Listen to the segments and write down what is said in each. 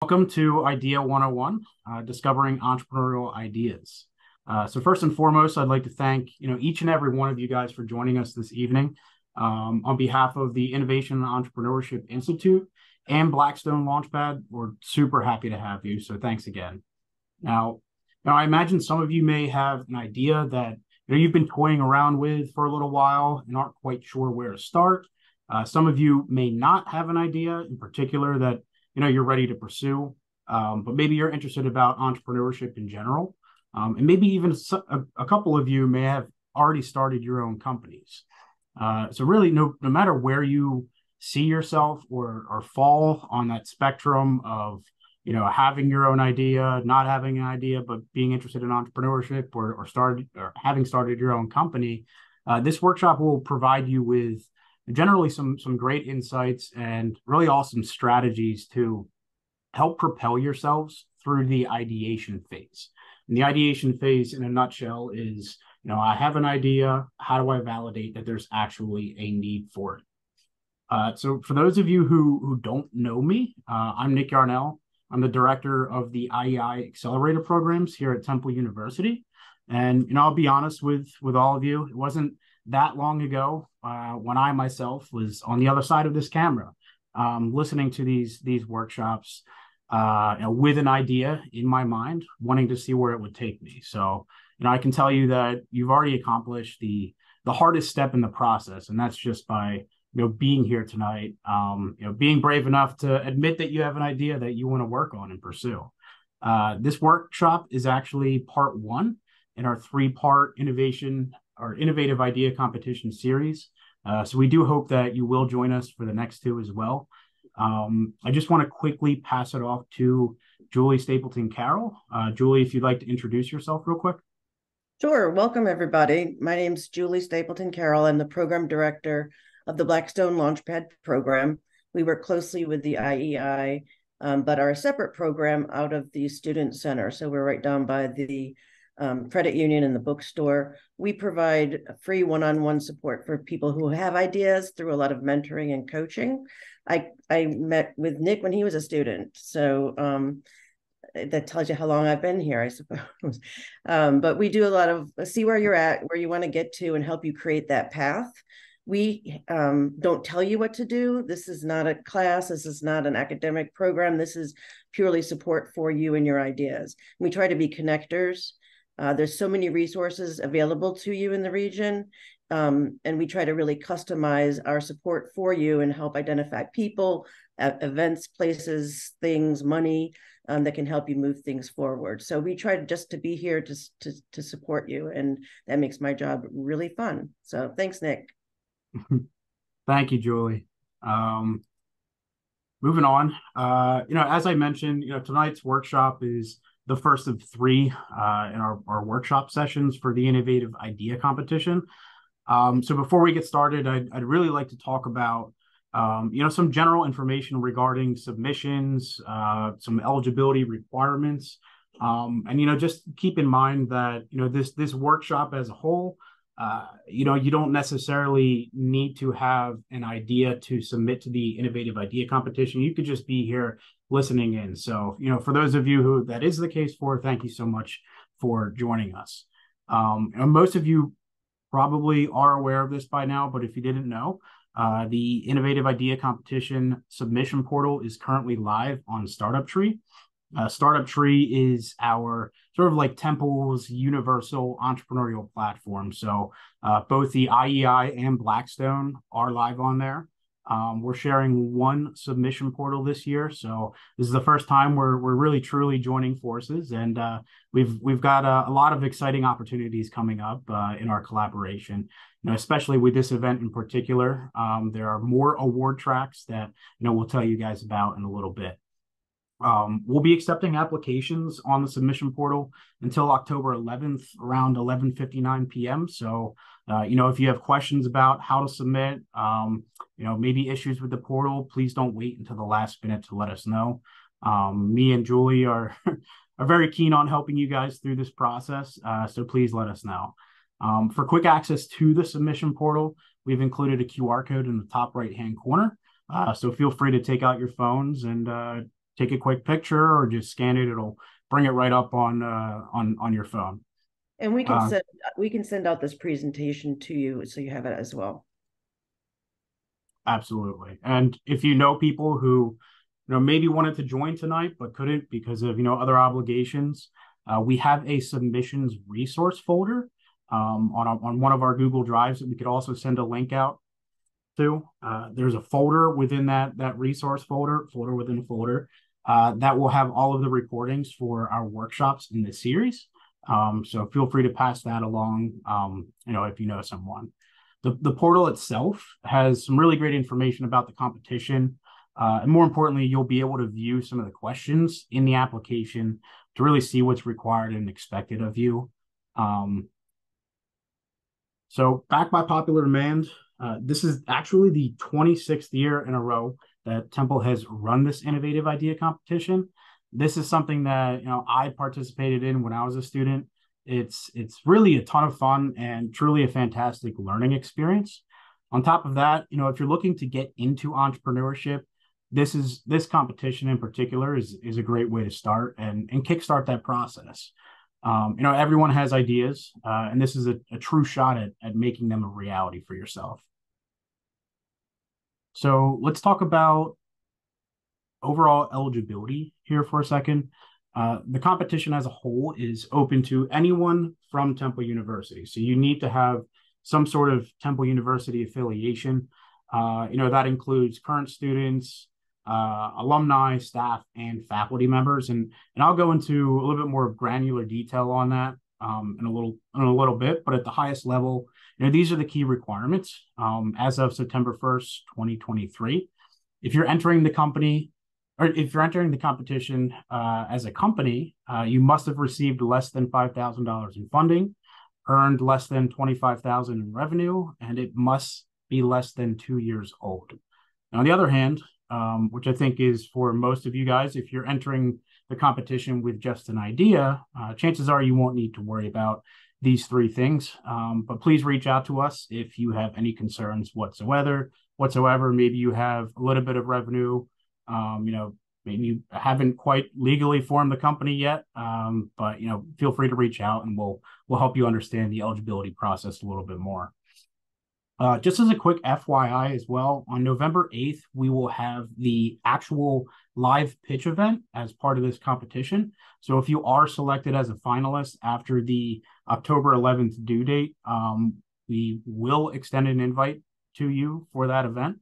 Welcome to Idea 101, discovering entrepreneurial ideas. So first and foremost, I'd like to thank each and every one of you guys for joining us this evening. On behalf of the Innovation and Entrepreneurship Institute and Blackstone Launchpad, we're super happy to have you. So thanks again. Now, I imagine some of you may have an idea that you've been toying around with for a little while and aren't quite sure where to start. Some of you may not have an idea in particular that you're ready to pursue, but maybe you're interested about entrepreneurship in general, and maybe even a couple of you may have already started your own companies. So really, no matter where you see yourself or fall on that spectrum of having your own idea, not having an idea, but being interested in entrepreneurship or having started your own company, this workshop will provide you with generally some great insights and really awesome strategies to help propel yourselves through the ideation phase. And the ideation phase, in a nutshell, is I have an idea. How do I validate that there's actually a need for it? So for those of you who don't know me, I'm Nick Yarnell. I'm the director of the IEI Accelerator programs here at Temple University. And I'll be honest with all of you, it wasn't that long ago when I myself was on the other side of this camera, listening to these workshops with an idea in my mind, wanting to see where it would take me. So I can tell you that you've already accomplished the hardest step in the process, and that's just by being here tonight, being brave enough to admit that you have an idea that you want to work on and pursue. This workshop is actually part one in our three-part innovative idea competition series. So we do hope that you will join us for the next two as well. I just want to quickly pass it off to Julie Stapleton Carroll. Julie, if you'd like to introduce yourself real quick. Sure. Welcome, everybody. My name's Julie Stapleton Carroll. I'm the program director of the Blackstone Launchpad program. We work closely with the IEI, but are a separate program out of the Student Center. So we're right down by the credit union and the bookstore. We provide free one-on-one support for people who have ideas through a lot of mentoring and coaching. I met with Nick when he was a student. So that tells you how long I've been here, I suppose. But we do a lot of see where you're at, where you want to get to, and help you create that path. We don't tell you what to do. This is not a class. This is not an academic program. This is purely support for you and your ideas. We try to be connectors. There's so many resources available to you in the region. And we try to really customize our support for you and help identify people, events, places, things, money that can help you move things forward. So we try just to be here to support you. And that makes my job really fun. So thanks, Nick. Thank you, Julie. Moving on, as I mentioned, tonight's workshop is the first of three in our workshop sessions for the Innovative Idea Competition. So before we get started, I'd really like to talk about, some general information regarding submissions, some eligibility requirements, and just keep in mind that this workshop as a whole. You don't necessarily need to have an idea to submit to the Innovative Idea Competition. You could just be here listening in. So, for those of you who that is the case for, thank you so much for joining us. And most of you probably are aware of this by now, but if you didn't know, the Innovative Idea Competition submission portal is currently live on Startup Tree. Startup Tree is our sort of like Temple's universal entrepreneurial platform. So both the IEI and Blackstone are live on there. We're sharing one submission portal this year, so this is the first time we're really truly joining forces, and we've got a lot of exciting opportunities coming up in our collaboration. Especially with this event in particular, there are more award tracks that we'll tell you guys about in a little bit. We'll be accepting applications on the submission portal until October 11th around 11:59 p.m. So, if you have questions about how to submit, maybe issues with the portal, please don't wait until the last minute to let us know. Me and Julie are very keen on helping you guys through this process, so please let us know. For quick access to the submission portal, we've included a QR code in the top right-hand corner. So feel free to take out your phones and take a quick picture or just scan it. It'll bring it right up on your phone. And we can send out this presentation to you so you have it as well. Absolutely. And if you know people who, maybe wanted to join tonight but couldn't because of, other obligations, we have a submissions resource folder on one of our Google Drives that we could also send a link out to. There's a folder within that resource folder within a folder that will have all of the recordings for our workshops in this series. So feel free to pass that along, if you know someone. The portal itself has some really great information about the competition. And more importantly, you'll be able to view some of the questions in the application to really see what's required and expected of you. So back by popular demand, this is actually the 26th year in a row that Temple has run this innovative idea competition. This is something that I participated in when I was a student. It's really a ton of fun and truly a fantastic learning experience. On top of that, if you're looking to get into entrepreneurship, this competition in particular is a great way to start and kickstart that process. Everyone has ideas, and this is a true shot at making them a reality for yourself. So let's talk about overall eligibility here for a second. The competition as a whole is open to anyone from Temple University. So you need to have some sort of Temple University affiliation. That includes current students, alumni, staff, and faculty members. And I'll go into a little bit more granular detail on that in a little bit. But at the highest level, these are the key requirements as of September 1st, 2023. If you're entering the company, or if you're entering the competition as a company, you must have received less than $5,000 in funding, earned less than $25,000 in revenue, and it must be less than 2 years old. Now, on the other hand, which I think is for most of you guys, if you're entering the competition with just an idea, chances are you won't need to worry about these three things. But please reach out to us if you have any concerns whatsoever. Maybe you have a little bit of revenue. Maybe you haven't quite legally formed the company yet, but feel free to reach out and we'll help you understand the eligibility process a little bit more. Just as a quick FYI as well, on November 8th, we will have the actual live pitch event as part of this competition. So if you are selected as a finalist after the October 11th due date, we will extend an invite to you for that event.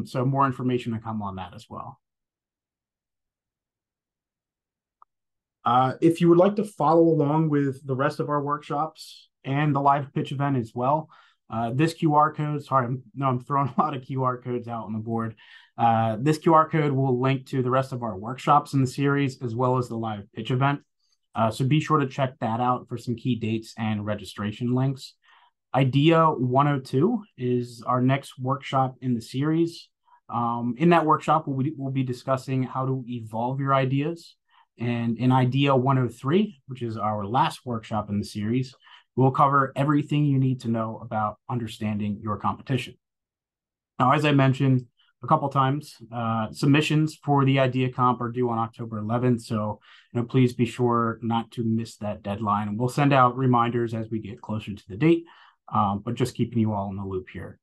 So more information to come on that as well. If you would like to follow along with the rest of our workshops and the live pitch event as well, this QR code, I'm throwing a lot of QR codes out on the board. This QR code will link to the rest of our workshops in the series, as well as the live pitch event. So be sure to check that out for some key dates and registration links. Idea 102 is our next workshop in the series. In that workshop, we'll be discussing how to evolve your ideas. And in Idea 103, which is our last workshop in the series, we'll cover everything you need to know about understanding your competition. Now, as I mentioned a couple times, submissions for the Idea Comp are due on October 11th. So, please be sure not to miss that deadline. And we'll send out reminders as we get closer to the date, but just keeping you all in the loop here.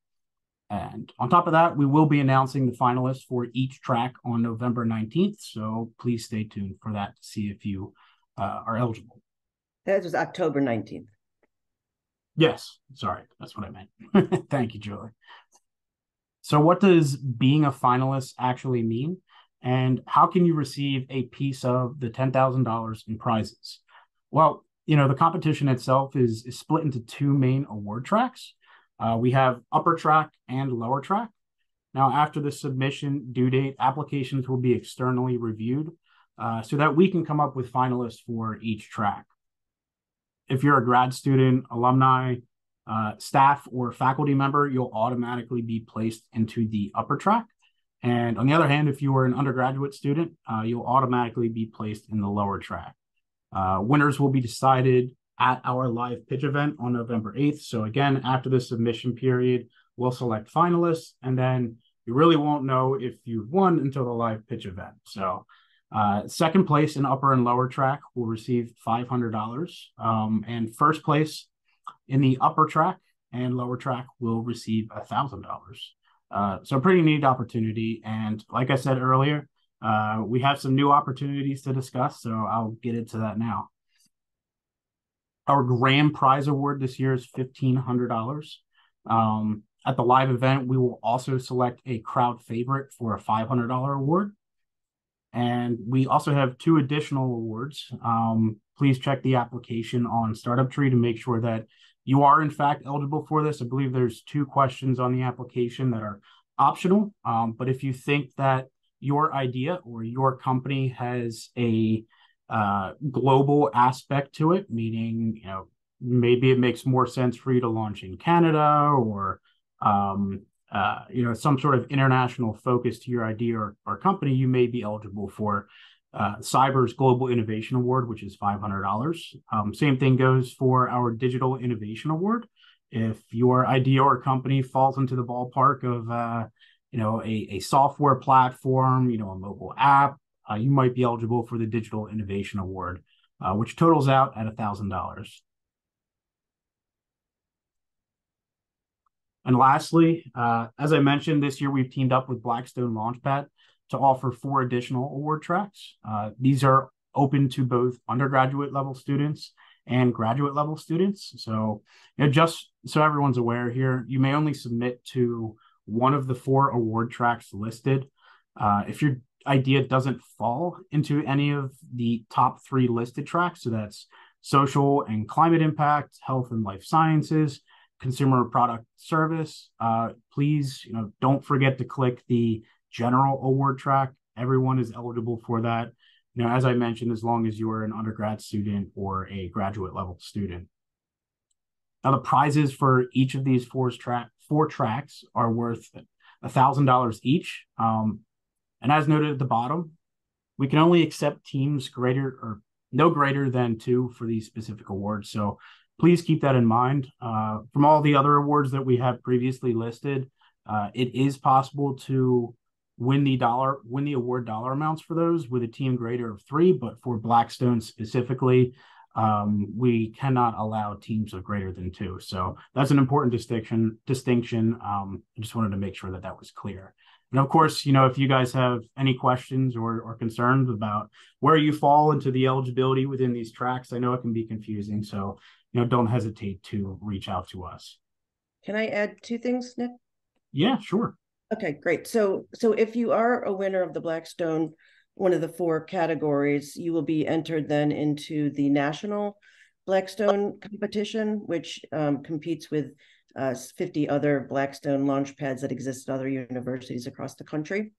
And on top of that, we will be announcing the finalists for each track on November 19th. So please stay tuned for that to see if you are eligible. That was October 19th. Yes, sorry, that's what I meant. Thank you, Julie. So what does being a finalist actually mean? And how can you receive a piece of the $10,000 in prizes? Well, the competition itself is split into two main award tracks. We have upper track and lower track. Now, after the submission due date, applications will be externally reviewed so that we can come up with finalists for each track. If you're a grad student, alumni, staff, or faculty member, you'll automatically be placed into the upper track. And on the other hand, if you are an undergraduate student, you'll automatically be placed in the lower track. Winners will be decided at our live pitch event on November 8th. So again, after the submission period, we'll select finalists, and then you really won't know if you've won until the live pitch event. So Second place in upper and lower track will receive $500. And first place in the upper track and lower track will receive $1,000. So a pretty neat opportunity. And like I said earlier, we have some new opportunities to discuss, so I'll get into that now. Our grand prize award this year is $1,500. At the live event, we will also select a crowd favorite for a $500 award. And we also have two additional awards. Please check the application on Startup Tree to make sure that you are in fact eligible for this. I believe there's two questions on the application that are optional. But if you think that your idea or your company has a global aspect to it, meaning, maybe it makes more sense for you to launch in Canada or, some sort of international focus to your idea or company, you may be eligible for Cyber's Global Innovation Award, which is $500. Same thing goes for our Digital Innovation Award. If your idea or company falls into the ballpark of, a software platform, a mobile app, you might be eligible for the Digital Innovation Award, which totals out at $1,000. And lastly, as I mentioned, this year we've teamed up with Blackstone Launchpad to offer 4 additional award tracks. These are open to both undergraduate level students and graduate level students. So, just so everyone's aware here, you may only submit to one of the 4 award tracks listed. If your idea doesn't fall into any of the top 3 listed tracks, so that's social and climate impact, health and life sciences, consumer product service, please, don't forget to click the general award track. Everyone is eligible for that. As I mentioned, as long as you are an undergrad student or a graduate level student. Now, the prizes for each of these 4 tracks are worth $1,000 each. And as noted at the bottom, we can only accept teams no greater than 2 for these specific awards. So please keep that in mind. From all the other awards that we have previously listed, it is possible to win the award dollar amounts for those with a team greater of 3, but for Blackstone specifically, we cannot allow teams of greater than 2. So that's an important distinction. I just wanted to make sure that was clear. And of course, if you guys have any questions or concerns about where you fall into the eligibility within these tracks, I know it can be confusing. So, don't hesitate to reach out to us. Can I add 2 things, Nick? Yeah, sure. Okay, great. So if you are a winner of the Blackstone, one of the 4 categories, you will be entered then into the national Blackstone competition, which competes with 50 other Blackstone launchpads that exist at other universities across the country.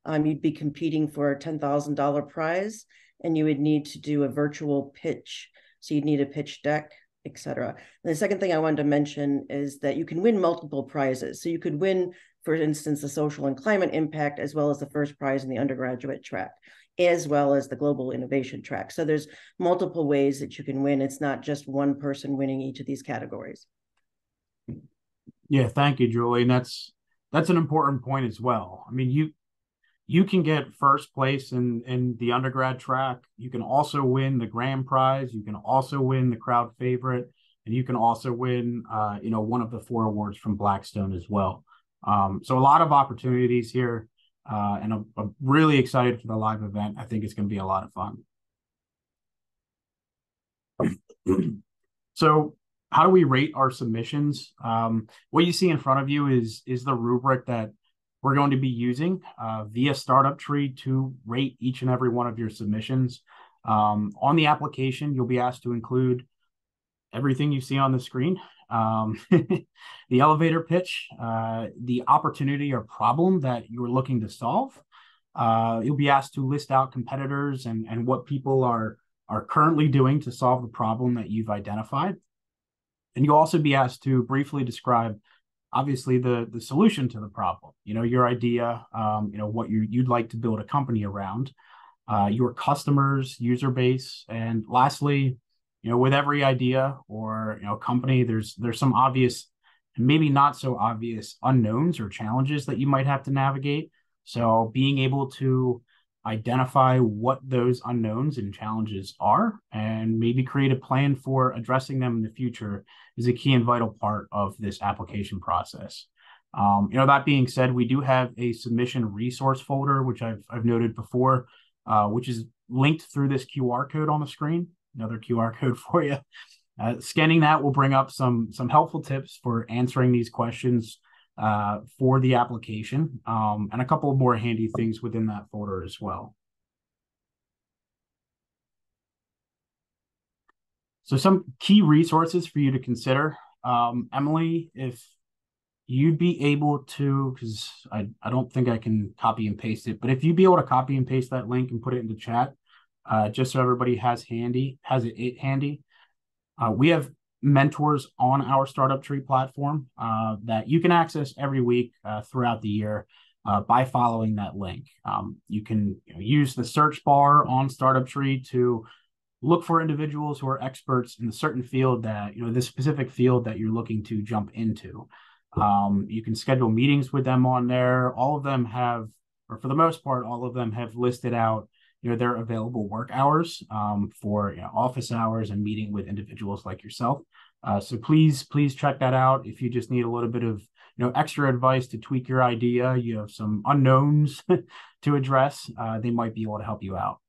You'd be competing for a $10,000 prize, and you would need to do a virtual pitch. So you'd need a pitch deck, etc. And the second thing I wanted to mention is that you can win multiple prizes. So you could win, for instance, the social and climate impact, as well as the first prize in the undergraduate track, as well as the global innovation track. So there's multiple ways that you can win. It's not just one person winning each of these categories. Yeah, thank you, Julie. And that's an important point as well. I mean, you can get first place in the undergrad track. You can also win the grand prize. You can also win the crowd favorite, and you can also win, one of the 4 awards from Blackstone as well. So a lot of opportunities here, and I'm really excited for the live event. I think it's going to be a lot of fun. So how do we rate our submissions? What you see in front of you is the rubric that we're going to be using via Startup Tree to rate each and every one of your submissions. On the application, you'll be asked to include everything you see on the screen. The elevator pitch, the opportunity or problem that you're looking to solve. You'll be asked to list out competitors and what people are currently doing to solve the problem that you've identified. And you'll also be asked to briefly describe, obviously, the solution to the problem, your idea, what you'd like to build a company around, your customers, user base, and lastly, with every idea or company, there's some obvious and maybe not so obvious unknowns or challenges that you might have to navigate. So being able to identify what those unknowns and challenges are, and maybe create a plan for addressing them in the future is a key and vital part of this application process. That being said, we do have a submission resource folder, which I've noted before, which is linked through this QR code on the screen. Another QR code for you. Scanning that will bring up some helpful tips for answering these questions for the application, and a couple of more handy things within that folder as well. So some key resources for you to consider. Emily, if you'd be able to, because I don't think I can copy and paste it, but if you'd be able to copy and paste that link and put it into chat, just so everybody has it handy. We have mentors on our Startup Tree platform that you can access every week throughout the year by following that link. You can use the search bar on Startup Tree to look for individuals who are experts in the certain field that, this specific field that you're looking to jump into. You can schedule meetings with them on there. All of them have, or for the most part, all of them have listed out their available work hours for office hours and meeting with individuals like yourself. So please check that out. If you just need a little bit of extra advice to tweak your idea, you have some unknowns to address, they might be able to help you out.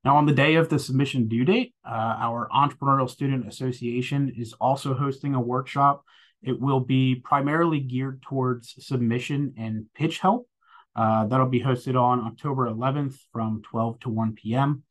Now, on the day of the submission due date, our Entrepreneurial Student Association is also hosting a workshop. It will be primarily geared towards submission and pitch help. That'll be hosted on October 11th from 12 to 1 p.m.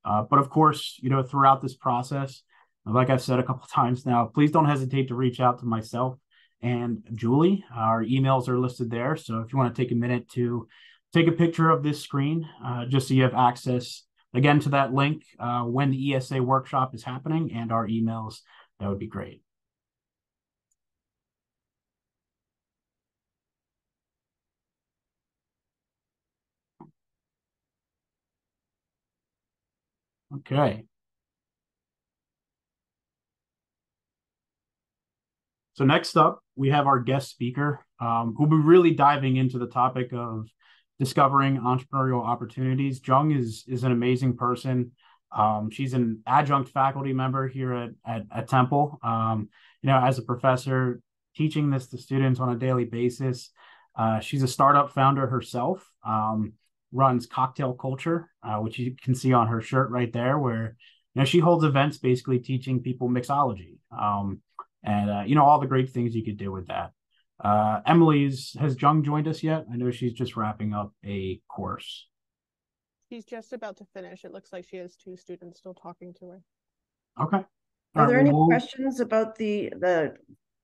But of course, throughout this process, like I've said a couple times now, please don't hesitate to reach out to myself and Julie. Our emails are listed there. So if you want to take a minute to take a picture of this screen, just so you have access again to that link when the ESA workshop is happening and our emails, that would be great. Okay. So next up, we have our guest speaker, who'll be really diving into the topic of discovering entrepreneurial opportunities. Jung is an amazing person. She's an adjunct faculty member here at Temple. As a professor, teaching this to students on a daily basis. She's a startup founder herself. Runs Cocktail Culture, which you can see on her shirt right there, where she holds events basically teaching people mixology. And all the great things you could do with that. Has Jung joined us yet? I know she's just wrapping up a course. She's just about to finish. It looks like she has 2 students still talking to her. Okay. Are there any questions about the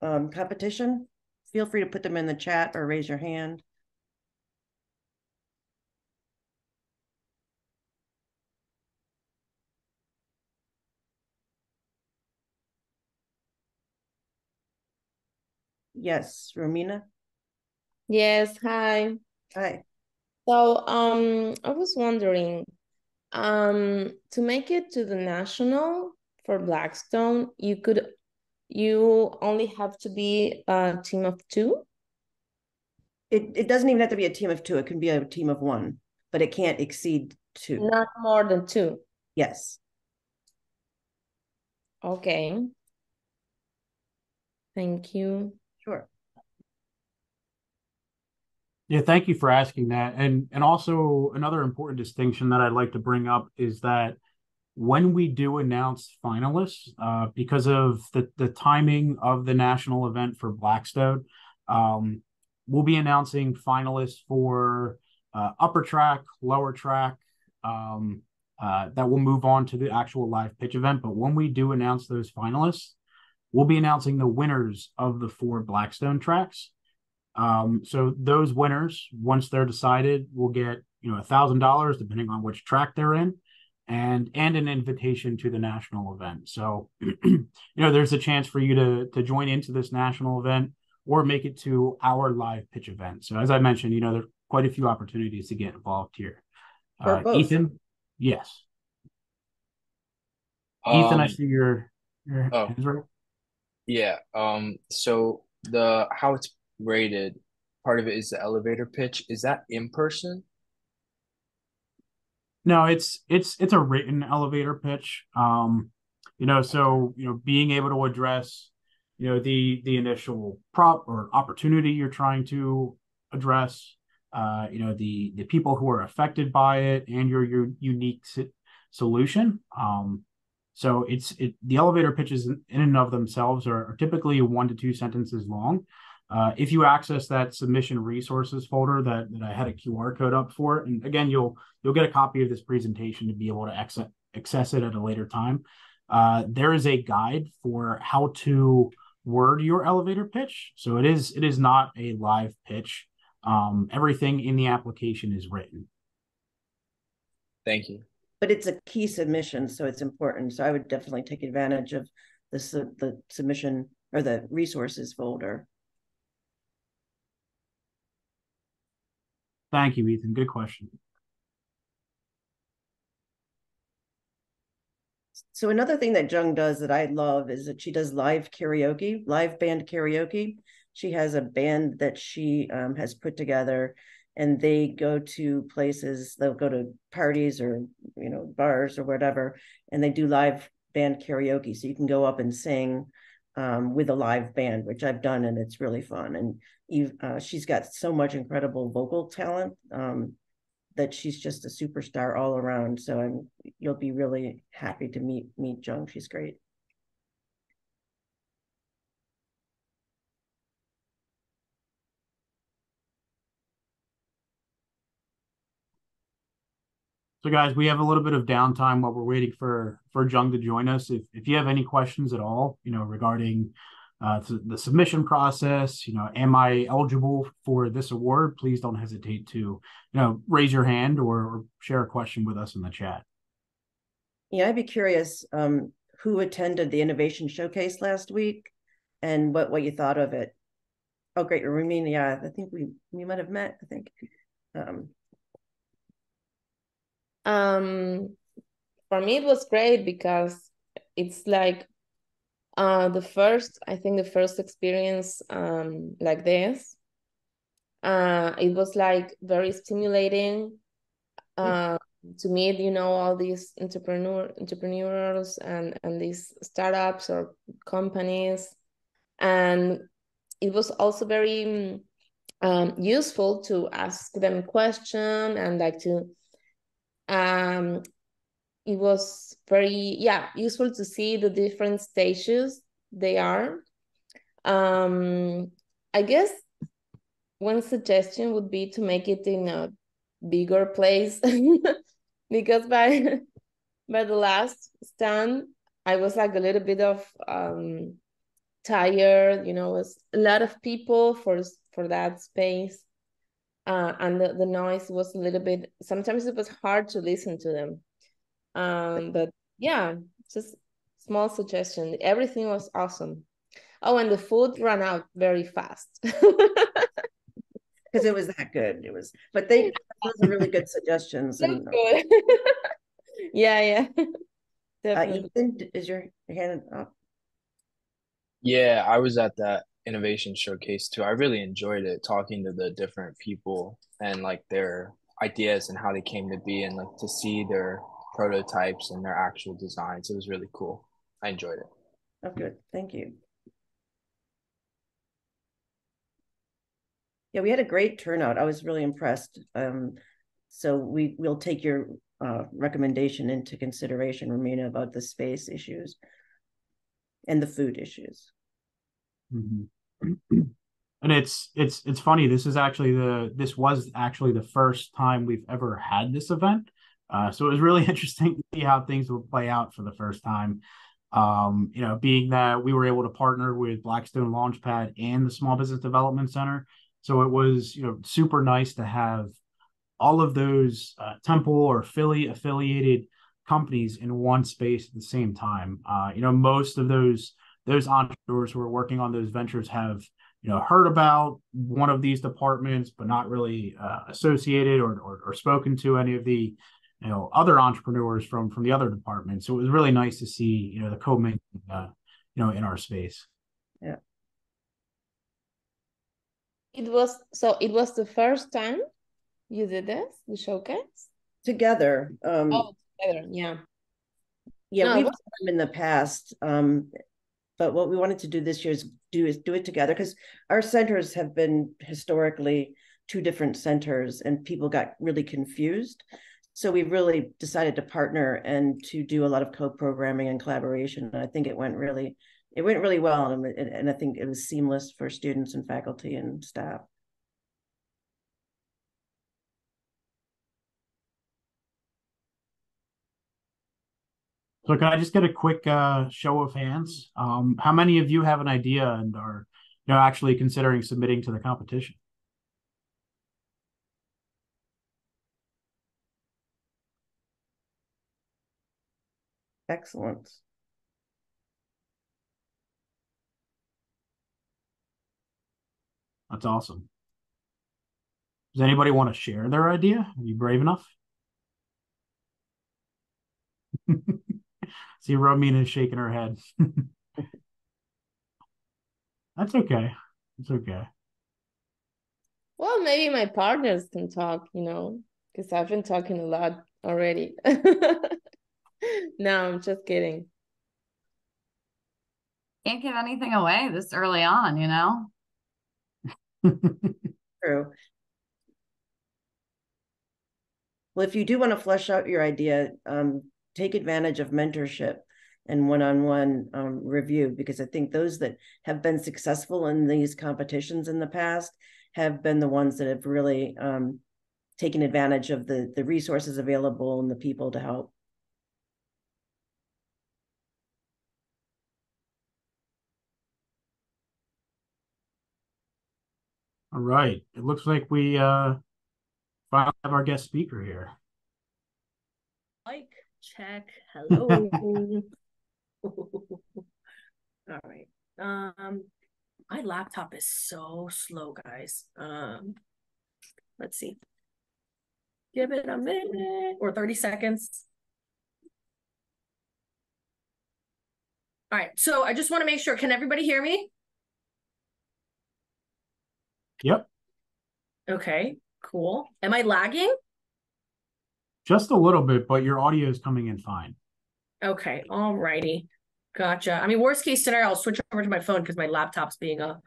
competition? Feel free to put them in the chat or raise your hand. Yes, Romina. Yes, hi. Hi. So, I was wondering, to make it to the national for Blackstone, you only have to be a team of 2? It doesn't even have to be a team of 2. It can be a team of 1, but it can't exceed 2. Not more than 2. Yes. Okay. Thank you. Sure. Yeah, thank you for asking that. And also another important distinction that I'd like to bring up is that when we do announce finalists, because of the timing of the national event for Blackstone, we'll be announcing finalists for upper track, lower track, that will move on to the actual live pitch event. But when we do announce those finalists, we'll be announcing the winners of the 4 Blackstone tracks. So those winners, once they're decided, will get $1,000 depending on which track they're in, and an invitation to the national event. So there's a chance for you to join into this national event or make it to our live pitch event. So as I mentioned, there are quite a few opportunities to get involved here. Ethan, yes. Ethan, I see your hands right. Yeah. So how it's rated, part of it is the elevator pitch. Is that in person? No, it's a written elevator pitch. So being able to address, the initial prop or opportunity you're trying to address, the people who are affected by it, and your unique solution. So the elevator pitches in and of themselves are typically 1 to 2 sentences long. If you access that submission resources folder that I had a QR code up for, and again, you'll get a copy of this presentation to be able to access it at a later time. There is a guide for how to word your elevator pitch. So it is not a live pitch. Everything in the application is written. Thank you. But it's a key submission, so it's important. So I would definitely take advantage of the submission or the resources folder. Thank you, Ethan. Good question. So another thing that Jung does that I love is that she does live band karaoke. She has a band that she has put together, and they go to places, they'll go to parties or, bars or whatever, and they do live band karaoke. So you can go up and sing with a live band, which I've done, and it's really fun. And she's got so much incredible vocal talent that she's just a superstar all around. So you'll be really happy to meet Jung. She's great. So guys, we have a little bit of downtime while we're waiting for Jung to join us. If you have any questions at all, regarding the submission process, am I eligible for this award? Please don't hesitate to, raise your hand or share a question with us in the chat. Yeah, I'd be curious who attended the innovation showcase last week and what you thought of it. Oh, great. Ramin, yeah, I think we might have met, I think. For me, it was great because it's like the first experience like this. It was like very stimulating to meet, all these entrepreneurs and these startups or companies. And it was also very useful to ask them questions and like to it was very useful to see the different stages they are. I guess one suggestion would be to make it in a bigger place because by the last stand I was like a little bit of tired, it was a lot of people for that space. And the noise was a little bit, sometimes it was hard to listen to them. But yeah, just small suggestion. Everything was awesome. Oh, and the food ran out very fast. Because it was that good. But those are really good suggestions. And good. Yeah. Definitely. Ethan, is your hand up? Yeah, I was at that innovation showcase too. I really enjoyed it, talking to the different people and like their ideas and how they came to be, and like to see their prototypes and their actual designs. It was really cool. I enjoyed it. Oh, good. Thank you. Yeah, we had a great turnout. I was really impressed. So we'll take your recommendation into consideration, Romina, about the space issues and the food issues. Mm-hmm. And it's funny. This was actually the first time we've ever had this event. So it was really interesting to see how things would play out for the first time. Being that we were able to partner with Blackstone Launchpad and the Small Business Development Center. So it was, super nice to have all of those Temple or Philly affiliated companies in one space at the same time. Most of those entrepreneurs who are working on those ventures have, heard about one of these departments, but not really associated or spoken to any of the, other entrepreneurs from the other departments. So it was really nice to see, the co-mingling, in our space. Yeah. It was the first time you did this, the showcase? Together. Oh, together, yeah. Yeah, No, we've it done them in the past. But what we wanted to do this year is do it together, because our centers have been historically two different centers and people got really confused. So we really decided to partner and to do a lot of co-programming and collaboration. And I think it went really well. And I think it was seamless for students and faculty and staff. So can I just get a quick show of hands? How many of you have an idea and are actually considering submitting to the competition? Excellent. That's awesome. Does anybody want to share their idea? Are you brave enough? See, Romina is shaking her head. That's okay. It's okay. well, maybe my partners can talk, because I've been talking a lot already. No, I'm just kidding. Can't give anything away this early on, True. Well, if you do want to flesh out your idea, take advantage of mentorship and one-on-one review, because I think those that have been successful in these competitions in the past have been the ones that have really taken advantage of the resources available and the people to help. All right. It looks like we finally have our guest speaker here. Mic check. Hello. All right. My laptop is so slow, guys. Let's see. Give it a minute or 30 seconds. All right. So I just want to make sure. Can everybody hear me? Yep. Okay, cool. Am I lagging? Just a little bit, but your audio is coming in fine. Okay, all righty. Gotcha. I mean, worst case scenario, I'll switch over to my phone because my laptop's being a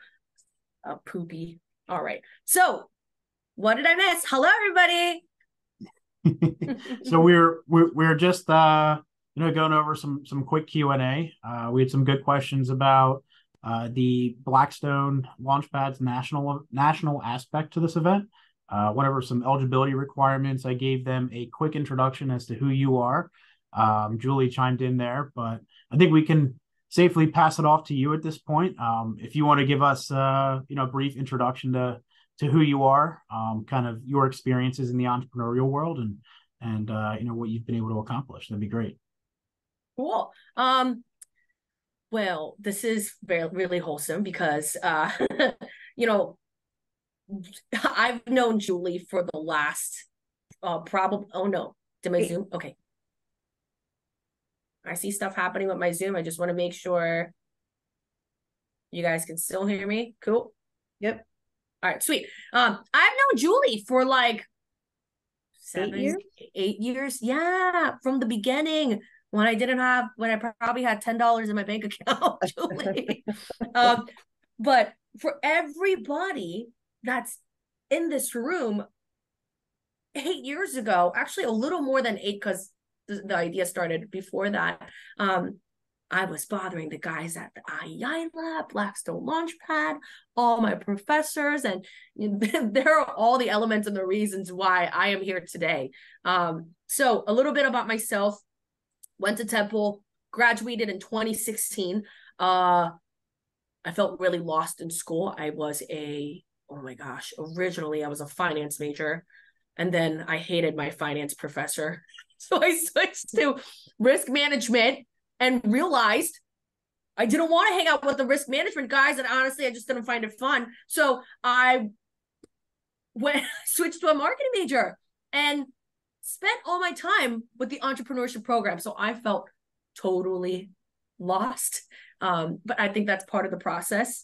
poopy. All right. So what did I miss? Hello, everybody. So we're just going over some quick Q&A. We had some good questions about the Blackstone Launchpad's national aspect to this event. Went over some eligibility requirements. I gave them a quick introduction as to who you are. Julie chimed in there, but I think we can safely pass it off to you at this point. If you want to give us a brief introduction to who you are, kind of your experiences in the entrepreneurial world, and what you've been able to accomplish, that'd be great. Cool. Well, this is really wholesome because I've known Julie for the last probably, oh no, did my Zoom? Okay. I see stuff happening with my Zoom. I just want to make sure you guys can still hear me. Cool. Yep. All right, sweet. I've known Julie for like 8 years. Yeah, from the beginning when I probably had $10 in my bank account, Julie. But for everybody that's in this room, 8 years ago, actually a little more than 8, because the idea started before that. I was bothering the guys at the IEI lab, Blackstone Launchpad, all my professors, and there are all the elements and the reasons why I am here today. So a little bit about myself. Went to Temple, graduated in 2016. I felt really lost in school. I was originally I was a finance major, and then I hated my finance professor. So I switched to risk management and realized I didn't want to hang out with the risk management guys. And honestly, I just didn't find it fun. So I switched to a marketing major and spent all my time with the entrepreneurship program. So I felt totally lost. But I think that's part of the process.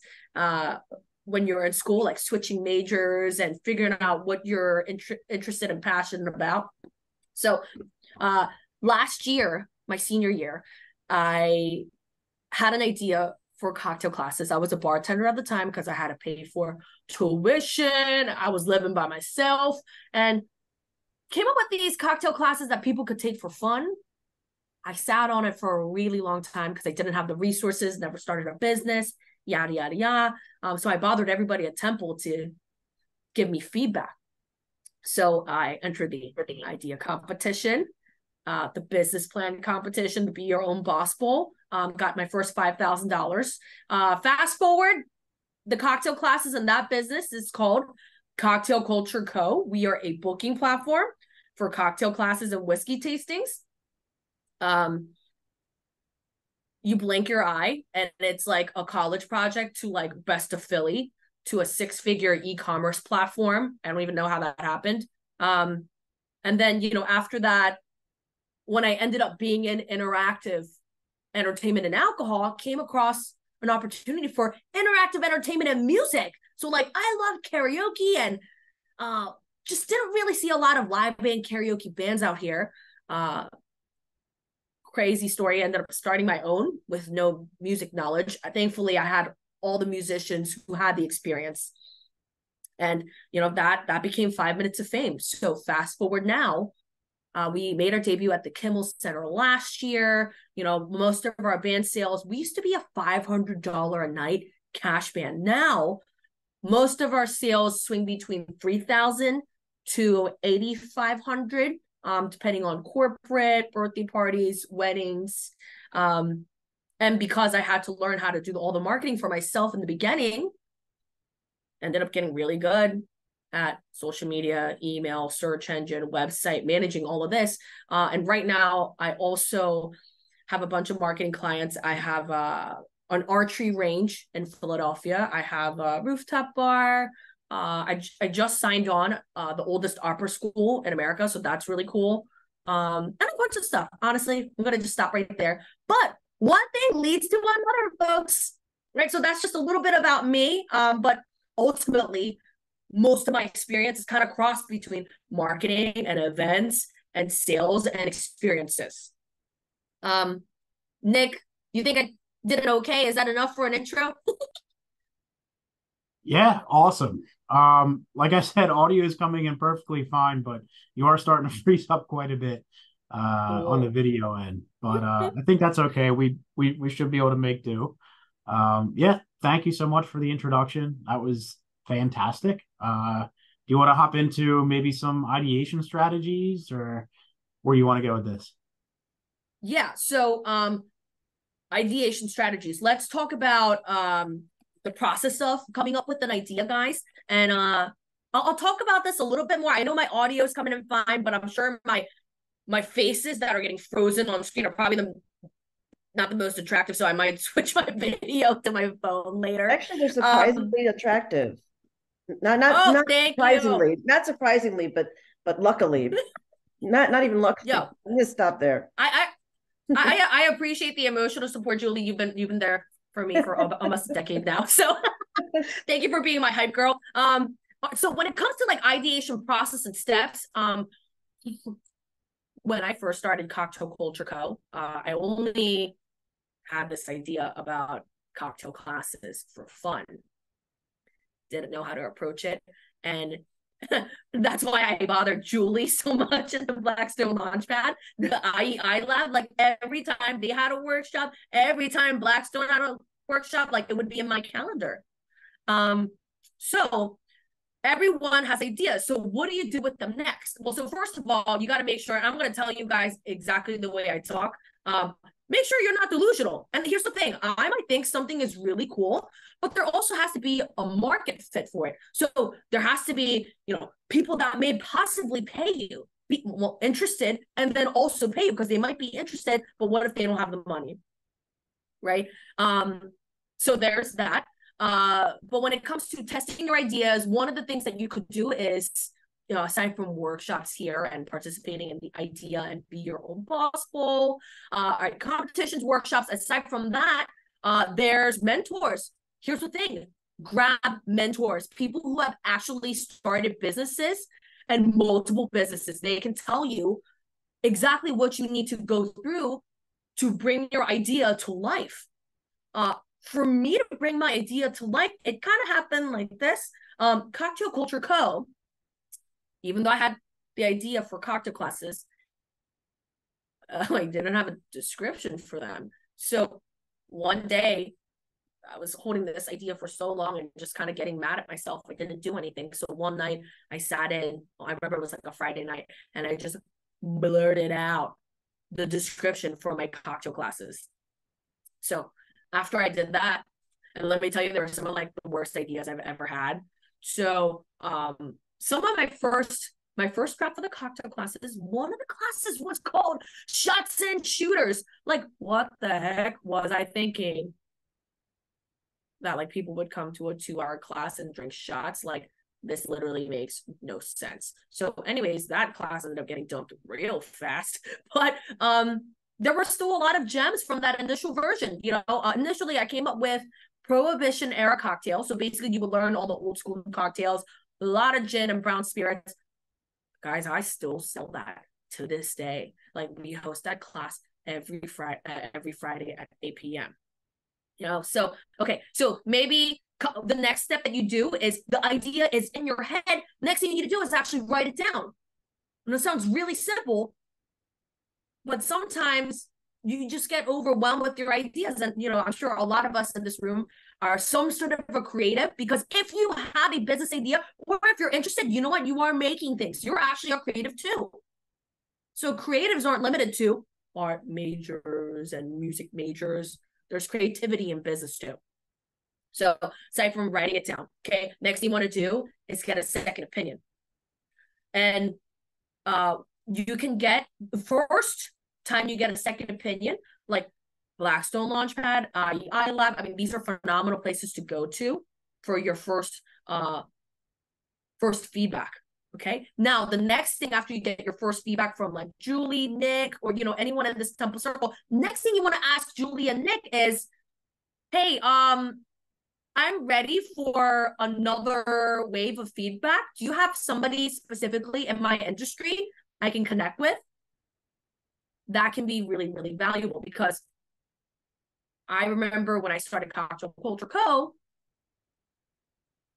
When you're in school, like switching majors and figuring out what you're interested and passionate about. So last year, my senior year, I had an idea for cocktail classes. I was a bartender at the time because I had to pay for tuition. I was living by myself and came up with these cocktail classes that people could take for fun. I sat on it for a really long time because I didn't have the resources, never started a business, yada, yada, yada. So I bothered everybody at Temple to give me feedback. So I entered the idea competition, the business plan competition, the Be Your Own Boss Bowl, got my first $5,000. Fast forward, the cocktail classes in that business is called Cocktail Culture Co. We are a booking platform for cocktail classes and whiskey tastings. You blink your eye and it's like a college project to like Best of Philly to a 6-figure e-commerce platform. I don't even know how that happened. And then, after that, when I ended up being in interactive entertainment and alcohol, came across an opportunity for interactive entertainment and music. So like I love karaoke and just didn't really see a lot of live band karaoke bands out here. Crazy story, I ended up starting my own with no music knowledge. Thankfully, I had all the musicians who had the experience. And, that became 5 minutes of fame. So fast forward now, we made our debut at the Kimmel Center last year. Most of our band sales, we used to be a $500 a night cash band. Now, most of our sales swing between $3,000 to $8,500, depending on corporate, birthday parties, weddings. And because I had to learn how to do all the marketing for myself in the beginning, ended up getting really good at social media, email, search engine, website, managing all of this. And right now, I also have a bunch of marketing clients. I have an archery range in Philadelphia. I have a rooftop bar. I just signed on the oldest opera school in America, so that's really cool. And a bunch of stuff. Honestly, I'm going to just stop right there. But one thing leads to another, folks. Right? So that's just a little bit about me. But ultimately, most of my experience is kind of crossed between marketing and events and sales and experiences. Nick, you think I did it okay? Is that enough for an intro? Yeah, awesome. Like I said, audio is coming in perfectly fine, but you are starting to freeze up quite a bit on the video end. But I think that's okay. We should be able to make do. Yeah, thank you so much for the introduction. That was fantastic. Do you want to hop into maybe some ideation strategies or where you want to go with this? Yeah, so ideation strategies. Let's talk about the process of coming up with an idea, guys. And I'll talk about this a little bit more. I know my audio is coming in fine, but I'm sure my faces that are getting frozen on screen are probably not the most attractive, so I might switch my video to my phone later. Actually, they're surprisingly attractive. Not surprisingly, not surprisingly, but luckily, not even luckily. Yo, I'm gonna stop there. I appreciate the emotional support, Julie. You've been there for me for almost a decade now. So thank you for being my hype girl. So when it comes to like ideation process and steps, when I first started Cocktail Culture Co., I only had this idea about cocktail classes for fun. Didn't know how to approach it. And that's why I bothered Julie so much in the Blackstone Launchpad, the IEI lab. Like every time they had a workshop, every time Blackstone had a workshop, like it would be in my calendar. So everyone has ideas. So what do you do with them next? Well, so first of all, you got to make sure, I'm going to tell you guys exactly the way I talk. Make sure you're not delusional. And here's the thing, I might think something is really cool, but there also has to be a market fit for it. So there has to be, people that may possibly pay you, be interested, and then also pay you because they might be interested, but what if they don't have the money, right? So there's that. But when it comes to testing your ideas, one of the things that you could do is, aside from workshops here and participating in the idea and Be Your Own Boss Bowl, competitions, workshops, aside from that, there's mentors. Here's the thing, grab mentors, people who have actually started businesses and multiple businesses. They can tell you exactly what you need to go through to bring your idea to life. For me to bring my idea to life, it kind of happened like this. Cocktail Culture Co., even though I had the idea for cocktail classes, I didn't have a description for them. So one day, I was holding this idea for so long and just kind of getting mad at myself. I didn't do anything. So one night I sat in, I remember it was like a Friday night, and I just blurted out the description for my cocktail classes. So after I did that, and let me tell you, there were some of like the worst ideas I've ever had. So some of my first draft for the cocktail classes, one of the classes was called Shots and Shooters. Like, what the heck was I thinking? That like people would come to a 2-hour class and drink shots? Like, this literally makes no sense. So anyways, that class ended up getting dumped real fast. But there were still a lot of gems from that initial version. You know, initially I came up with Prohibition era cocktail. So basically you would learn all the old school cocktails, a lot of gin and brown spirits. Guys, I still sell that to this day. Like, we host that class every Friday at 8 p.m. You know, so okay, so maybe the next step that you do is the idea is in your head. Next thing you need to do is actually write it down. And it sounds really simple, but sometimes you just get overwhelmed with your ideas. And, you know, I'm sure a lot of us in this room are some sort of a creative, because if you have a business idea, or if you're interested, you know what, you are making things. You're actually a creative too. So creatives aren't limited to art majors and music majors. There's creativity in business too. So aside from writing it down, okay, next thing you want to do is get a second opinion. And you can get, the first time you get a second opinion, like Blackstone Launchpad, iLab, I mean, these are phenomenal places to go to for your first feedback. Okay. Now, the next thing after you get your first feedback from like Julie, Nick, or, you know, anyone in this Temple Circle, next thing you want to ask Julie and Nick is, hey, I'm ready for another wave of feedback. Do you have somebody specifically in my industry I can connect with? That can be really, really valuable, because I remember when I started Cocktail Culture Co.,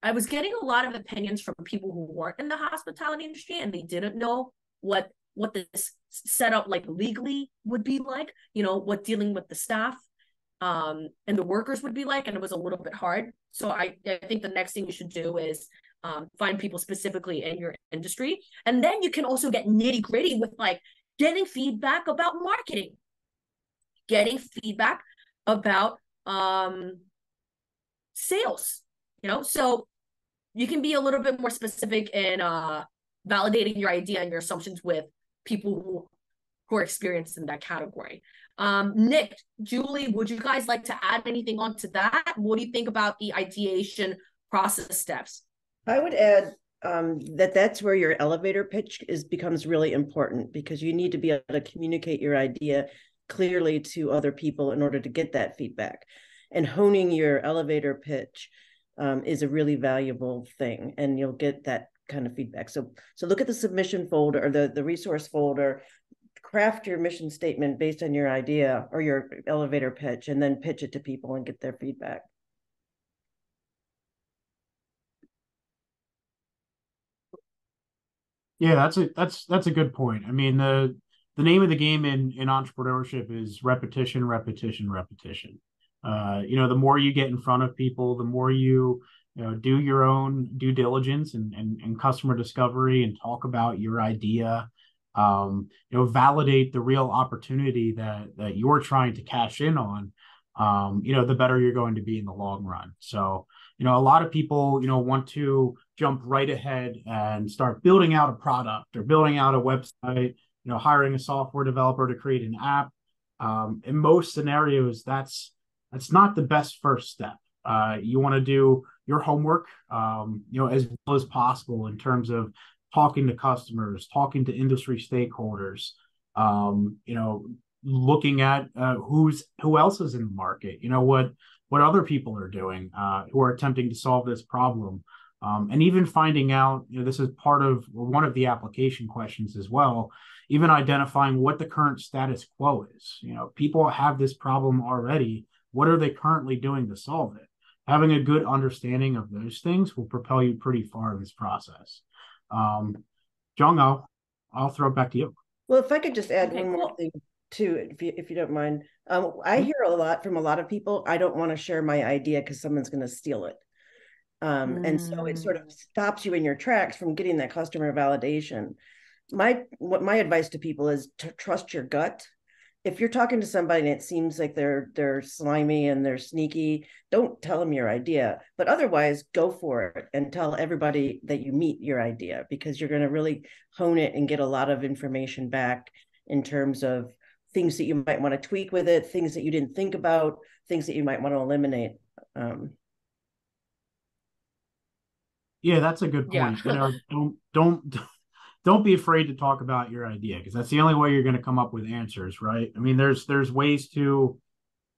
I was getting a lot of opinions from people who weren't in the hospitality industry, and they didn't know what this setup like legally would be like, you know, what dealing with the staff and the workers would be like, and it was a little bit hard. So I think the next thing you should do is find people specifically in your industry, and then you can also get nitty gritty with like getting feedback about marketing, getting feedback about sales, you know, so you can be a little bit more specific in validating your idea and your assumptions with people who are experienced in that category. Nick, Julie, would you guys like to add anything onto that? What do you think about the ideation process steps? I would add that's where your elevator pitch becomes really important, because you need to be able to communicate your idea clearly to other people in order to get that feedback. And honing your elevator pitch is a really valuable thing, and you'll get that kind of feedback. So look at the submission folder or the resource folder, craft your mission statement based on your idea or your elevator pitch, and then pitch it to people and get their feedback. Yeah, that's a good point. I mean, the name of the game in entrepreneurship is repetition, repetition, repetition. You know, the more you get in front of people, the more you know, do your own due diligence and customer discovery and talk about your idea. You know, validate the real opportunity that you're trying to cash in on. You know, the better you're going to be in the long run. So, you know, a lot of people, you know, want to jump right ahead and start building out a product or building out a website, you know, hiring a software developer to create an app. In most scenarios, that's not the best first step. You want to do your homework, you know, as well as possible in terms of talking to customers, talking to industry stakeholders, you know, looking at who else is in the market, you know, what other people are doing who are attempting to solve this problem. And even finding out, you know, this is part of one of the application questions as well, even identifying what the current status quo is. You know, people have this problem already. What are they currently doing to solve it? Having a good understanding of those things will propel you pretty far in this process. Jung, I'll throw it back to you. Well, if I could just add Okay, one more cool. thing too, if you don't mind. I hear a lot from a lot of people, I don't want to share my idea because someone's going to steal it. And so it sort of stops you in your tracks from getting that customer validation. My advice to people is to trust your gut. If you're talking to somebody and it seems like they're slimy and they're sneaky, don't tell them your idea. But otherwise, go for it and tell everybody that you meet your idea, because you're going to really hone it and get a lot of information back in terms of things that you might want to tweak with it, things that you didn't think about, things that you might want to eliminate. Yeah, that's a good Yeah. point. You know, don't be afraid to talk about your idea, because that's the only way you're going to come up with answers, right? I mean, there's ways to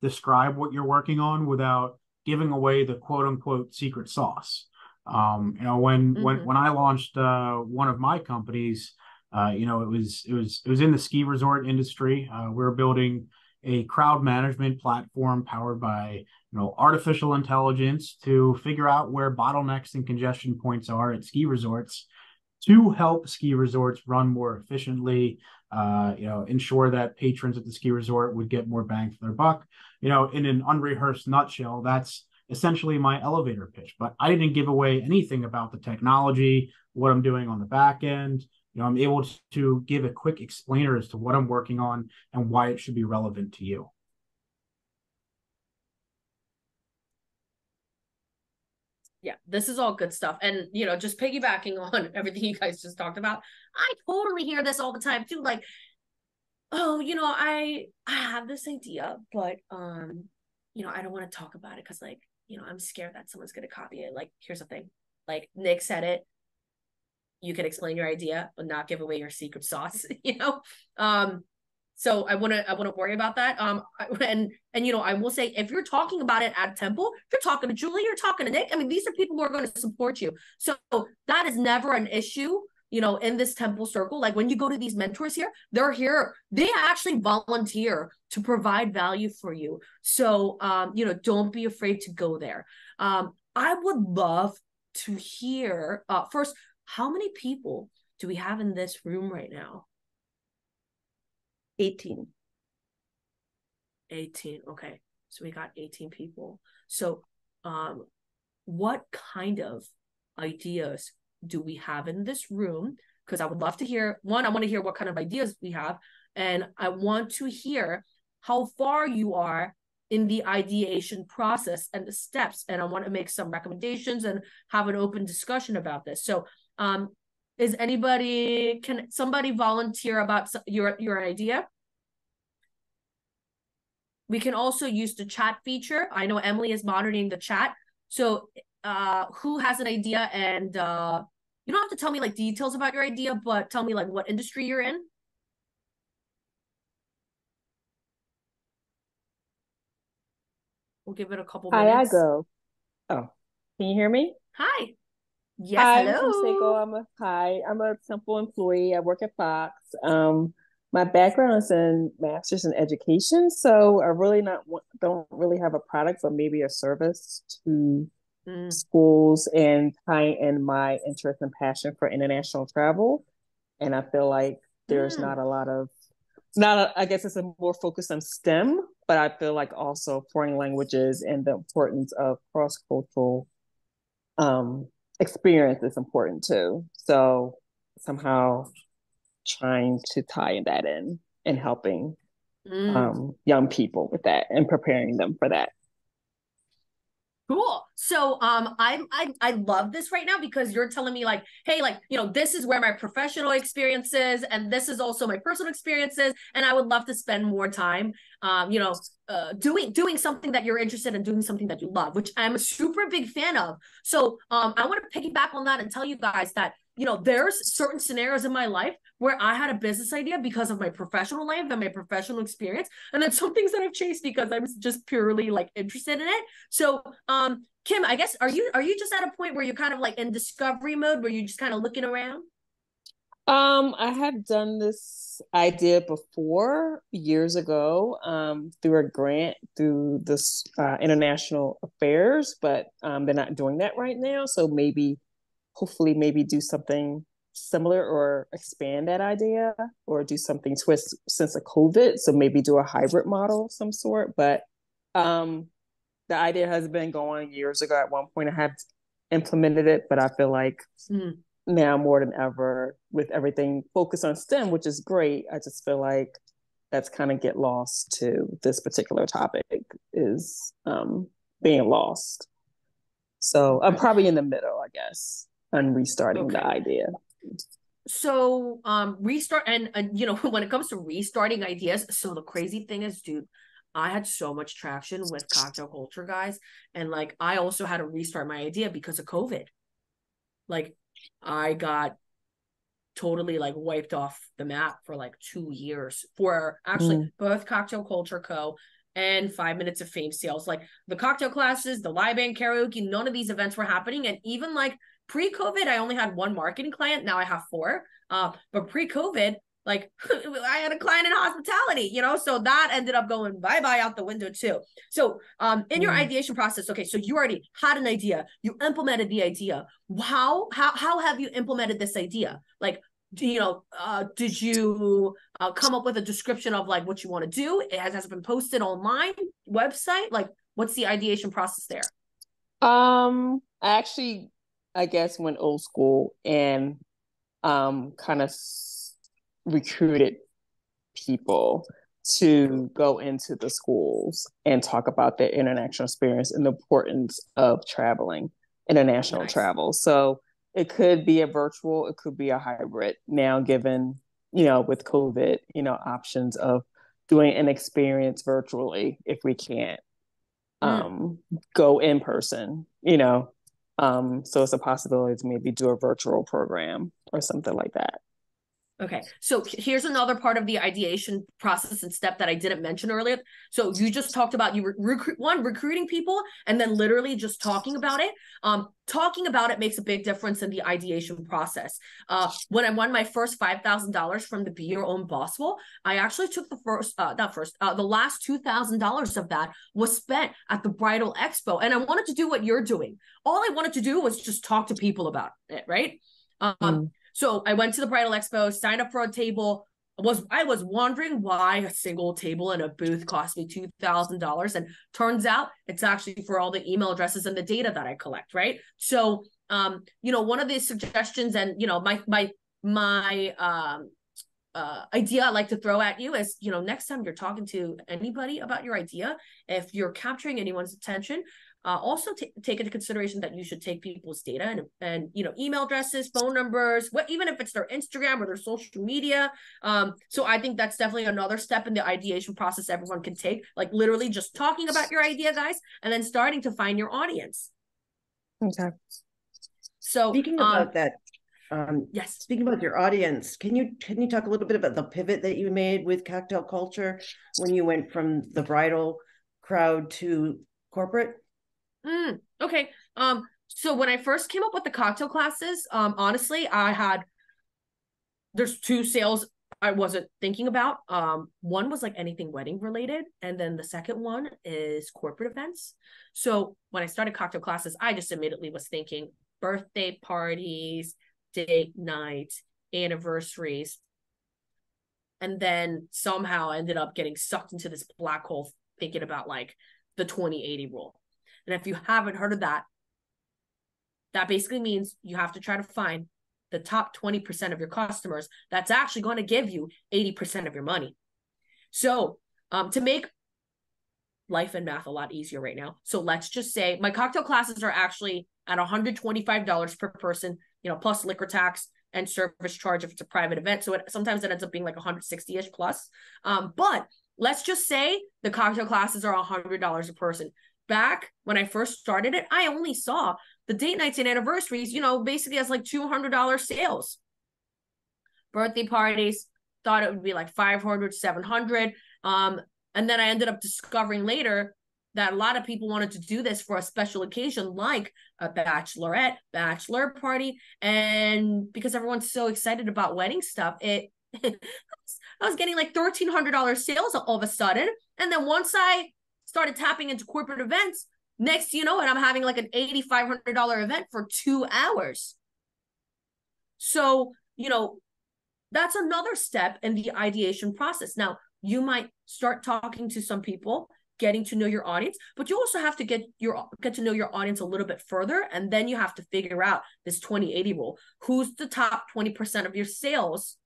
describe what you're working on without giving away the quote unquote secret sauce. You know, when I launched one of my companies, you know, it was in the ski resort industry. We were building a crowd management platform powered by, you know, artificial intelligence to figure out where bottlenecks and congestion points are at ski resorts, to help ski resorts run more efficiently, you know, ensure that patrons at the ski resort would get more bang for their buck. You know, in an unrehearsed nutshell, that's essentially my elevator pitch. But I didn't give away anything about the technology, what I'm doing on the back end. You know, I'm able to give a quick explainer as to what I'm working on and why it should be relevant to you. Yeah, this is all good stuff. And, you know, just piggybacking on everything you guys just talked about, I totally hear this all the time too. Like, oh, you know, I have this idea, but, you know, I don't want to talk about it because, like, you know, I'm scared that someone's going to copy it. Like, here's the thing. Like, Nick said it. You can explain your idea, but not give away your secret sauce, you know? So I wouldn't worry about that. And you know, I will say, if you're talking about it at Temple, if you're talking to Julie, you're talking to Nick. I mean, these are people who are going to support you. So that is never an issue, you know, in this Temple circle. Like when you go to these mentors here, they're here. They actually volunteer to provide value for you. So you know, don't be afraid to go there. I would love to hear first, how many people do we have in this room right now? 18. 18. Okay. So we got 18 people. So what kind of ideas do we have in this room? Because I would love to hear, one, I want to hear what kind of ideas we have. And I want to hear how far you are in the ideation process and the steps. And I want to make some recommendations and have an open discussion about this. So can somebody volunteer about your idea? We can also use the chat feature. I know Emily is monitoring the chat. So who has an idea? And you don't have to tell me like details about your idea, but tell me like what industry you're in. We'll give it a couple minutes. Hi, I go. Oh, can you hear me? Hi. Yes, Hi, hello. I'm from Seiko. I'm a Temple employee. I work at Fox. My background is in master's in education, so I really don't really have a product, but maybe a service to schools, and tie in my interest and passion for international travel. And I feel like there's not a lot of, I guess it's a more focused on STEM, but I feel like also foreign languages and the importance of cross-cultural experience is important too. So somehow trying to tie that in and helping young people with that and preparing them for that. Cool. So I love this right now because you're telling me like, hey, like, you know, this is where my professional experience is, and this is also my personal experiences, and I would love to spend more time you know, doing something that you're interested in, doing something that you love, which I'm a super big fan of. So I want to piggyback on that and tell you guys that, you know, there's certain scenarios in my life where I had a business idea because of my professional life and my professional experience. And then some things that I've chased because I was just purely like interested in it. So, Kim, I guess, are you just at a point where you're kind of like in discovery mode, where you're just kind of looking around? I have done this idea before years ago, through a grant through this international affairs, but they're not doing that right now. So maybe, hopefully, maybe do something similar or expand that idea or do something twist since of COVID. So maybe do a hybrid model of some sort. But the idea has been going years ago. At one point, I had implemented it, but I feel like now more than ever, with everything focused on STEM, which is great, I just feel like that's kind of get lost to this particular topic is being lost. So I'm probably in the middle, I guess, on restarting the idea. So restart and you know, when it comes to restarting ideas, so the crazy thing is, dude, I had so much traction with cocktail culture guys, and like I also had to restart my idea because of COVID. Like I got totally like wiped off the map for like 2 years for actually both Cocktail Culture Co. and 5 Minutes of Fame sales. Like the cocktail classes, the live band karaoke, none of these events were happening. And even like pre-COVID, I only had one marketing client. Now I have four. But pre-COVID, like I had a client in hospitality, you know, so that ended up going bye-bye out the window too. So in your ideation process, okay, so you already had an idea, you implemented the idea. How have you implemented this idea? Like, you know, did you come up with a description of like what you want to do? Has it been posted online, website? Like, what's the ideation process there? I actually, I guess, went old school and kind of recruited people to go into the schools and talk about their international experience and the importance of traveling, international travel. So it could be a virtual, it could be a hybrid. Now, given, you know, with COVID, you know, options of doing an experience virtually if we can't go in person, you know. So it's a possibility to maybe do a virtual program or something like that. Okay, so here's another part of the ideation process and step that I didn't mention earlier. So you just talked about you recruiting people and then literally just talking about it. Talking about it makes a big difference in the ideation process. When I won my first $5,000 from the Be Your Own Bossful, I actually took the last $2,000 of that was spent at the Bridal Expo, and I wanted to do what you're doing. All I wanted to do was just talk to people about it, right? So I went to the Bridal Expo, signed up for a table. I was wondering why a single table in a booth cost me $2,000, and turns out it's actually for all the email addresses and the data that I collect, right? So, you know, one of the suggestions, and you know, my idea I like to throw at you is, you know, next time you're talking to anybody about your idea, if you're capturing anyone's attention, also take into consideration that you should take people's data and you know, email addresses, phone numbers, even if it's their Instagram or their social media. So I think that's definitely another step in the ideation process everyone can take, like literally just talking about your idea, guys, and then starting to find your audience. Okay. So speaking about that, yes, speaking about your audience, can you talk a little bit about the pivot that you made with Cocktail Culture when you went from the bridal crowd to corporate? Okay. So when I first came up with the cocktail classes, honestly, there's two sales I wasn't thinking about. One was like anything wedding related, and then the second one is corporate events. So when I started cocktail classes, I just immediately was thinking birthday parties, date night, anniversaries, and then somehow I ended up getting sucked into this black hole thinking about like the 20/80 rule. And if you haven't heard of that, that basically means you have to try to find the top 20% of your customers that's actually going to give you 80% of your money. So to make life and math a lot easier right now, so let's just say my cocktail classes are actually at $125 per person, you know, plus liquor tax and service charge if it's a private event. So sometimes it ends up being like 160-ish plus. But let's just say the cocktail classes are $100 a person. Back when I first started it, I only saw the date nights and anniversaries, you know, basically as like $200 sales. Birthday parties, thought it would be like 500, 700. And then I ended up discovering later that a lot of people wanted to do this for a special occasion like a bachelorette, bachelor party. And because everyone's so excited about wedding stuff, I was getting like $1,300 sales all of a sudden. And then once I started tapping into corporate events, next, you know, and I'm having like an $8,500 event for 2 hours. So, you know, that's another step in the ideation process. Now, you might start talking to some people, getting to know your audience, but you also have to get to know your audience a little bit further. And then you have to figure out this 20-80 rule. Who's the top 20% of your sales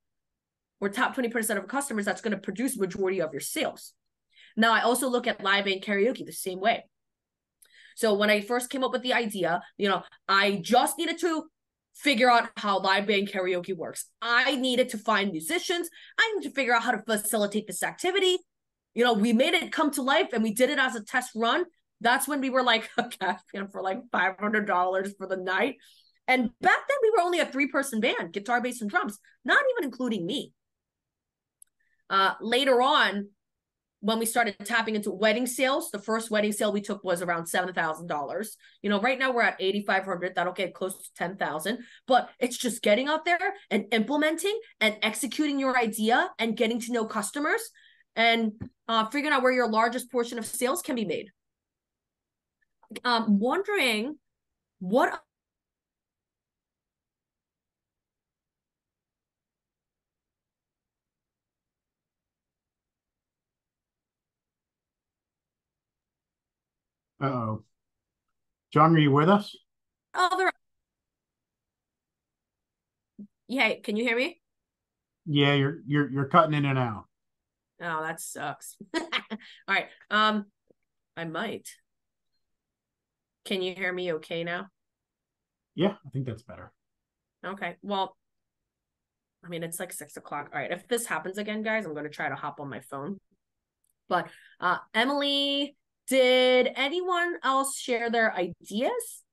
or top 20% of customers that's going to produce majority of your sales? Now, I also look at live band karaoke the same way. So when I first came up with the idea, you know, I just needed to figure out how live band karaoke works. I needed to find musicians. I needed to figure out how to facilitate this activity. You know, we made it come to life and we did it as a test run. That's when we were like a cash can for like $500 for the night. And back then we were only a 3-person band, guitar, bass, and drums, not even including me. Later on, when we started tapping into wedding sales, the first wedding sale we took was around $7,000. You know, right now we're at 8,500. That'll get close to 10,000. But it's just getting out there and implementing and executing your idea and getting to know customers and figuring out where your largest portion of sales can be made. Wondering what. Uh-oh. John, are you with us? Yeah, can you hear me? Yeah, you're cutting in and out. Oh, that sucks. All right. I might. Can you hear me okay now? Yeah, I think that's better. Okay. Well, I mean, it's like 6 o'clock. All right. If this happens again, guys, I'm going to try to hop on my phone. But Emily, did anyone else share their ideas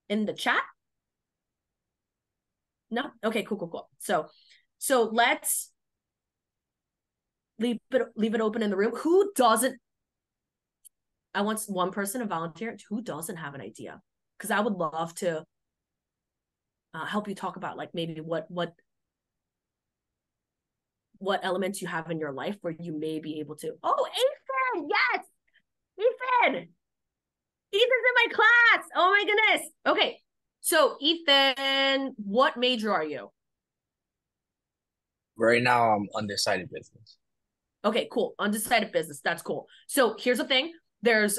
in the chat? No? Okay, cool. So let's leave it open in the room. Who doesn't? I want one person to volunteer. Who doesn't have an idea? Because I would love to help you talk about like maybe what elements you have in your life where you may be able to. Oh, Ethan, yes, Ethan's in my class. Oh my goodness. Okay, so Ethan, what major are you? Right now, I'm undecided business. Okay, cool. Undecided business. That's cool. So here's the thing. There's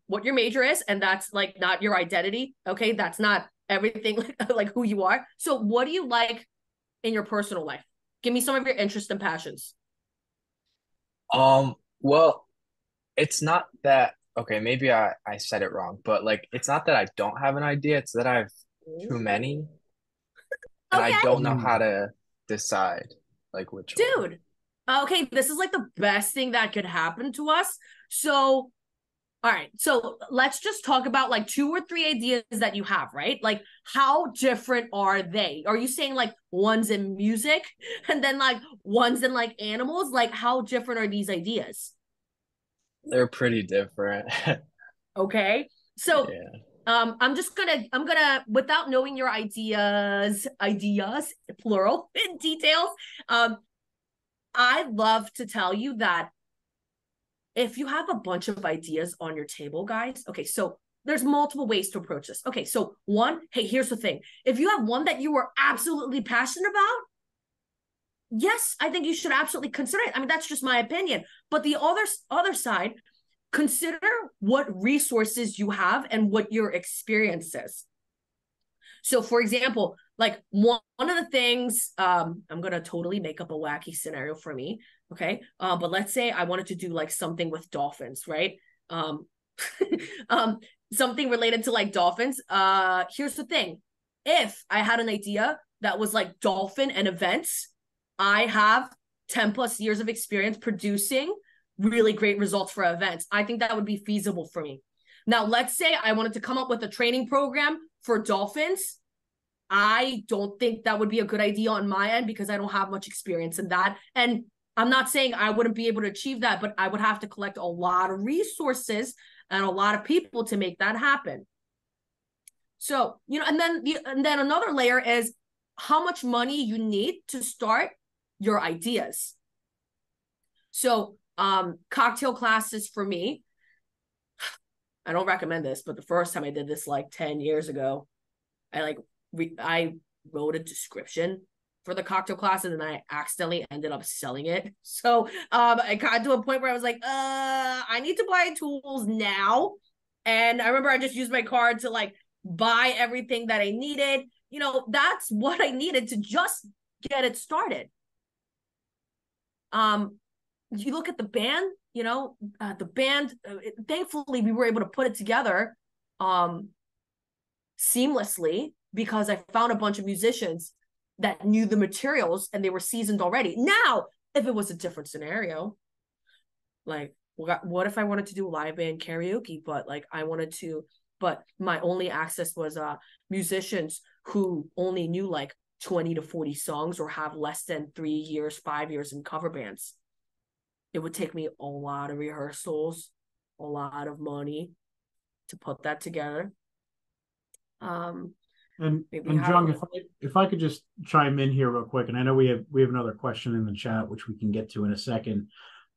what your major is, and that's like not your identity. Okay, that's not everything like who you are. So what do you like in your personal life? Give me some of your interests and passions. Well, it's not that, okay, maybe I said it wrong, but like it's not that I don't have an idea, it's that I have too many and Okay. I don't know how to decide like which one. Dude. Okay, this is like the best thing that could happen to us. So all right, so let's just talk about like 2 or 3 ideas that you have, right? Like how different are they? Are you saying like one's in music and then like one's in like animals? Like how different are these ideas? They're pretty different. Okay. So Yeah. I'm gonna without knowing your ideas plural in details, I'd love to tell you that if you have a bunch of ideas on your table, guys, okay, so there's multiple ways to approach this. Okay, so one, hey, here's the thing. If you have one that you are absolutely passionate about, yes, I think you should absolutely consider it. I mean, that's just my opinion. But the other side, consider what resources you have and what your experience is. So for example, like one of the things, I'm going to totally make up a wacky scenario for me. Okay. But let's say I wanted to do like something with dolphins, right? Something related to like dolphins. Here's the thing. If I had an idea that was like dolphin and events, I have 10 plus years of experience producing really great results for events. I think that would be feasible for me. Now, let's say I wanted to come up with a training program for dolphins. I don't think that would be a good idea on my end because I don't have much experience in that. And I'm not saying I wouldn't be able to achieve that, but I would have to collect a lot of resources and a lot of people to make that happen. So, you know, and then another layer is how much money you need to start your ideas. So, cocktail classes for me, I don't recommend this, but the first time I did this like 10 years ago, I wrote a description for the cocktail class and then I accidentally ended up selling it. So I got to a point where I was like, I need to buy tools now. And I remember I just used my card to like buy everything that I needed. You know, that's what I needed to just get it started. You look at the band, you know, thankfully we were able to put it together seamlessly because I found a bunch of musicians that knew the materials and they were seasoned already. Now, if it was a different scenario, like what if I wanted to do live band karaoke, but my only access was musicians who only knew like 20 to 40 songs or have less than 3 years, 5 years in cover bands. It would take me a lot of rehearsals, a lot of money to put that together. And Jung, if I could just chime in here real quick, and I know we have another question in the chat which we can get to in a second.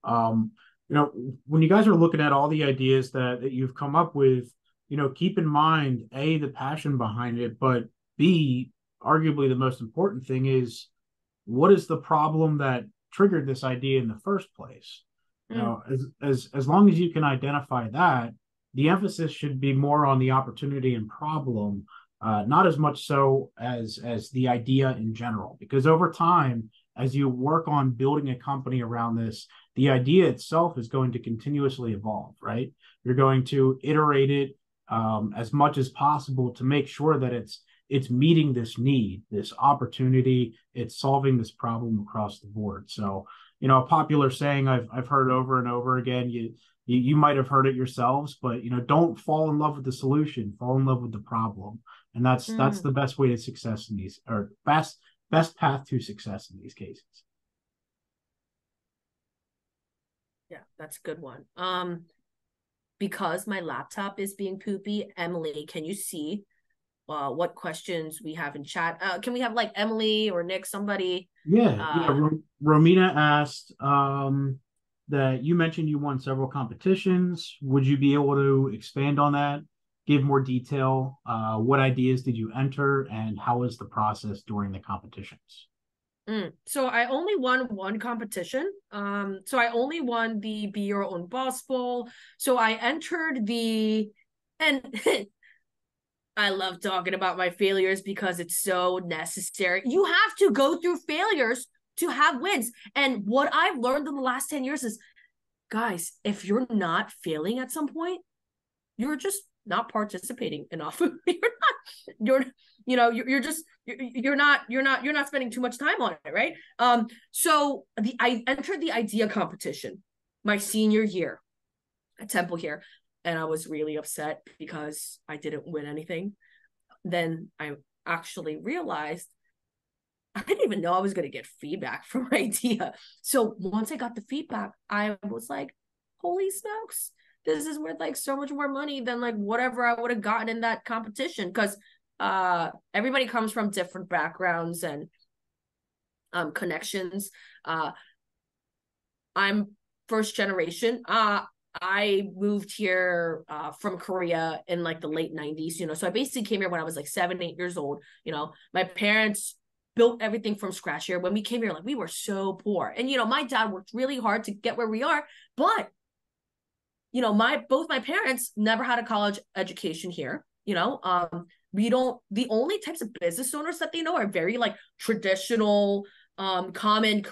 You know, when you guys are looking at all the ideas that you've come up with, you know, keep in mind A, the passion behind it, but B, arguably the most important thing is what is the problem that triggered this idea in the first place? You know, as long as you can identify that, the emphasis should be more on the opportunity and problem, not as much so as the idea in general. Because over time, as you work on building a company around this, the idea itself is going to continuously evolve, right? You're going to iterate it as much as possible to make sure that it's meeting this need, this opportunity, it's solving this problem across the board. So, you know, a popular saying I've heard over and over again, you might have heard it yourselves, but you know, don't fall in love with the solution, fall in love with the problem. And that's the best way to success in these, or best path to success in these cases. Yeah, that's a good one. Because my laptop is being poopy, Emily, can you see what questions we have in chat? Can we have like Emily or Nick, somebody? Yeah. Romina asked that you mentioned you won several competitions. Would you be able to expand on that? Give more detail. What ideas did you enter, and how was the process during the competitions? So I only won one competition. So I only won the Be Your Own Boss Bowl. So I entered and I love talking about my failures because it's so necessary. You have to go through failures to have wins. And what I've learned in the last 10 years is, guys, if you're not failing at some point, you're just not participating enough. You're not spending too much time on it, right? So I entered the idea competition my senior year at Temple here, and I was really upset because I didn't win anything. Then I actually realized I didn't even know I was going to get feedback from my idea. So once I got the feedback, I was like, holy smokes, this is worth like so much more money than like whatever I would have gotten in that competition. Because everybody comes from different backgrounds and connections. I'm first generation. I moved here from Korea in like the late 90s, you know, so I basically came here when I was like 7, 8 years old. You know, my parents built everything from scratch here. When we came here, like we were so poor. And, you know, my dad worked really hard to get where we are, but, you know, both my parents never had a college education here. You know, the only types of business owners that they know are very like traditional, common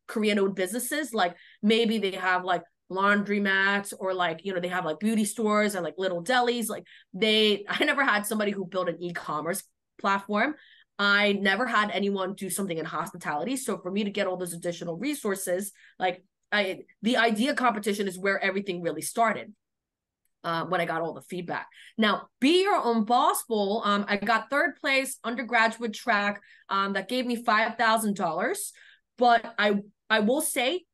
Korean-owned businesses. Like maybe they have like laundromats or like, you know, they have like beauty stores and like little delis. Like I never had somebody who built an e-commerce platform. I never had anyone do something in hospitality. So for me to get all those additional resources, like the idea competition is where everything really started. When I got all the feedback. Now, Be Your Own Boss Bowl, I got 3rd place undergraduate track that gave me $5,000, but I I will say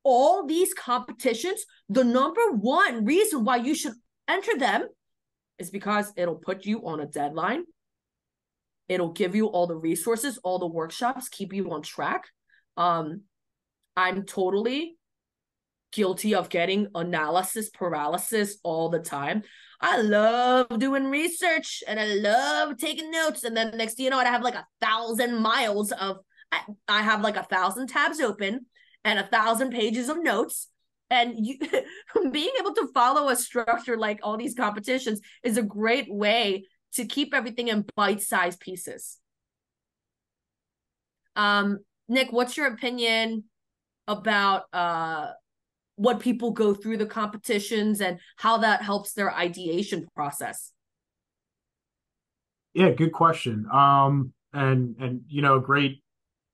all these competitions, the number one reason why you should enter them is because it'll put you on a deadline. It'll give you all the resources, all the workshops, keep you on track. I'm totally guilty of getting analysis paralysis all the time. I love doing research and I love taking notes. And then next thing you know, I have like 1,000 miles of, I have like 1,000 tabs open and 1,000 pages of notes. And you, being able to follow a structure like all these competitions is a great way to keep everything in bite-sized pieces. Nick, what's your opinion about what people go through the competitions and how that helps their ideation process? Yeah, good question. And great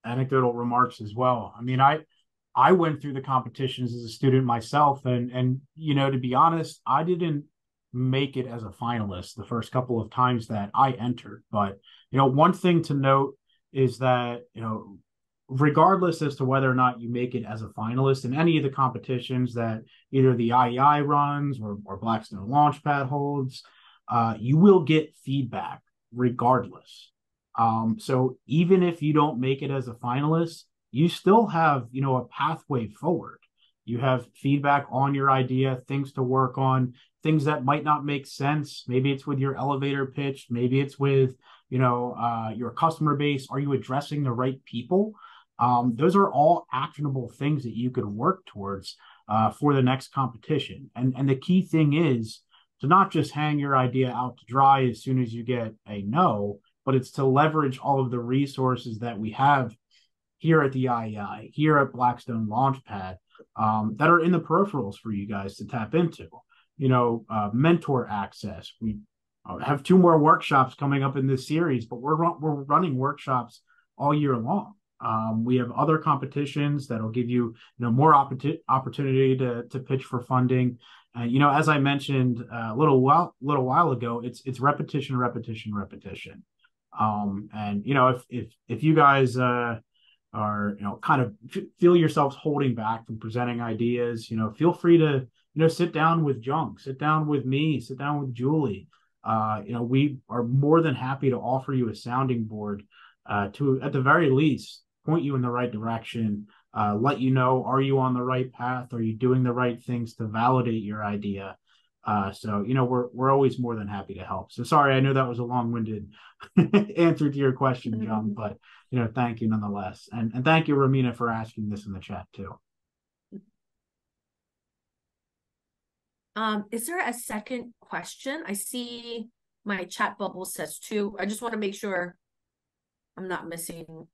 anecdotal remarks as well. I mean, I went through the competitions as a student myself, and to be honest, I didn't make it as a finalist the first couple of times that I entered. But one thing to note is that regardless as to whether or not you make it as a finalist in any of the competitions that either the IEI runs or Blackstone Launchpad holds, you will get feedback regardless. So even if you don't make it as a finalist, you still have, a pathway forward. You have feedback on your idea, things to work on, things that might not make sense. Maybe it's with your elevator pitch. Maybe it's with, your customer base. Are you addressing the right people? Those are all actionable things that you could work towards for the next competition. And the key thing is to not just hang your idea out to dry as soon as you get a no, but it's to leverage all of the resources that we have here at the IEI, here at Blackstone Launchpad, that are in the peripherals for you guys to tap into. Mentor access. We have 2 more workshops coming up in this series, but we're running workshops all year long. We have other competitions that'll give you, more opportunity to pitch for funding. As I mentioned a little while ago, it's repetition, repetition, repetition. And if you guys are kind of feel yourselves holding back from presenting ideas, feel free to sit down with Jung, sit down with me, sit down with Julie. We are more than happy to offer you a sounding board to, at the very least, point you in the right direction, let you know, are you on the right path? Are you doing the right things to validate your idea? So we're always more than happy to help. So sorry, I know that was a long-winded answer to your question, John, but thank you nonetheless. And thank you, Romina, for asking this in the chat too. Is there a second question? I see my chat bubble says 2. I just want to make sure I'm not missing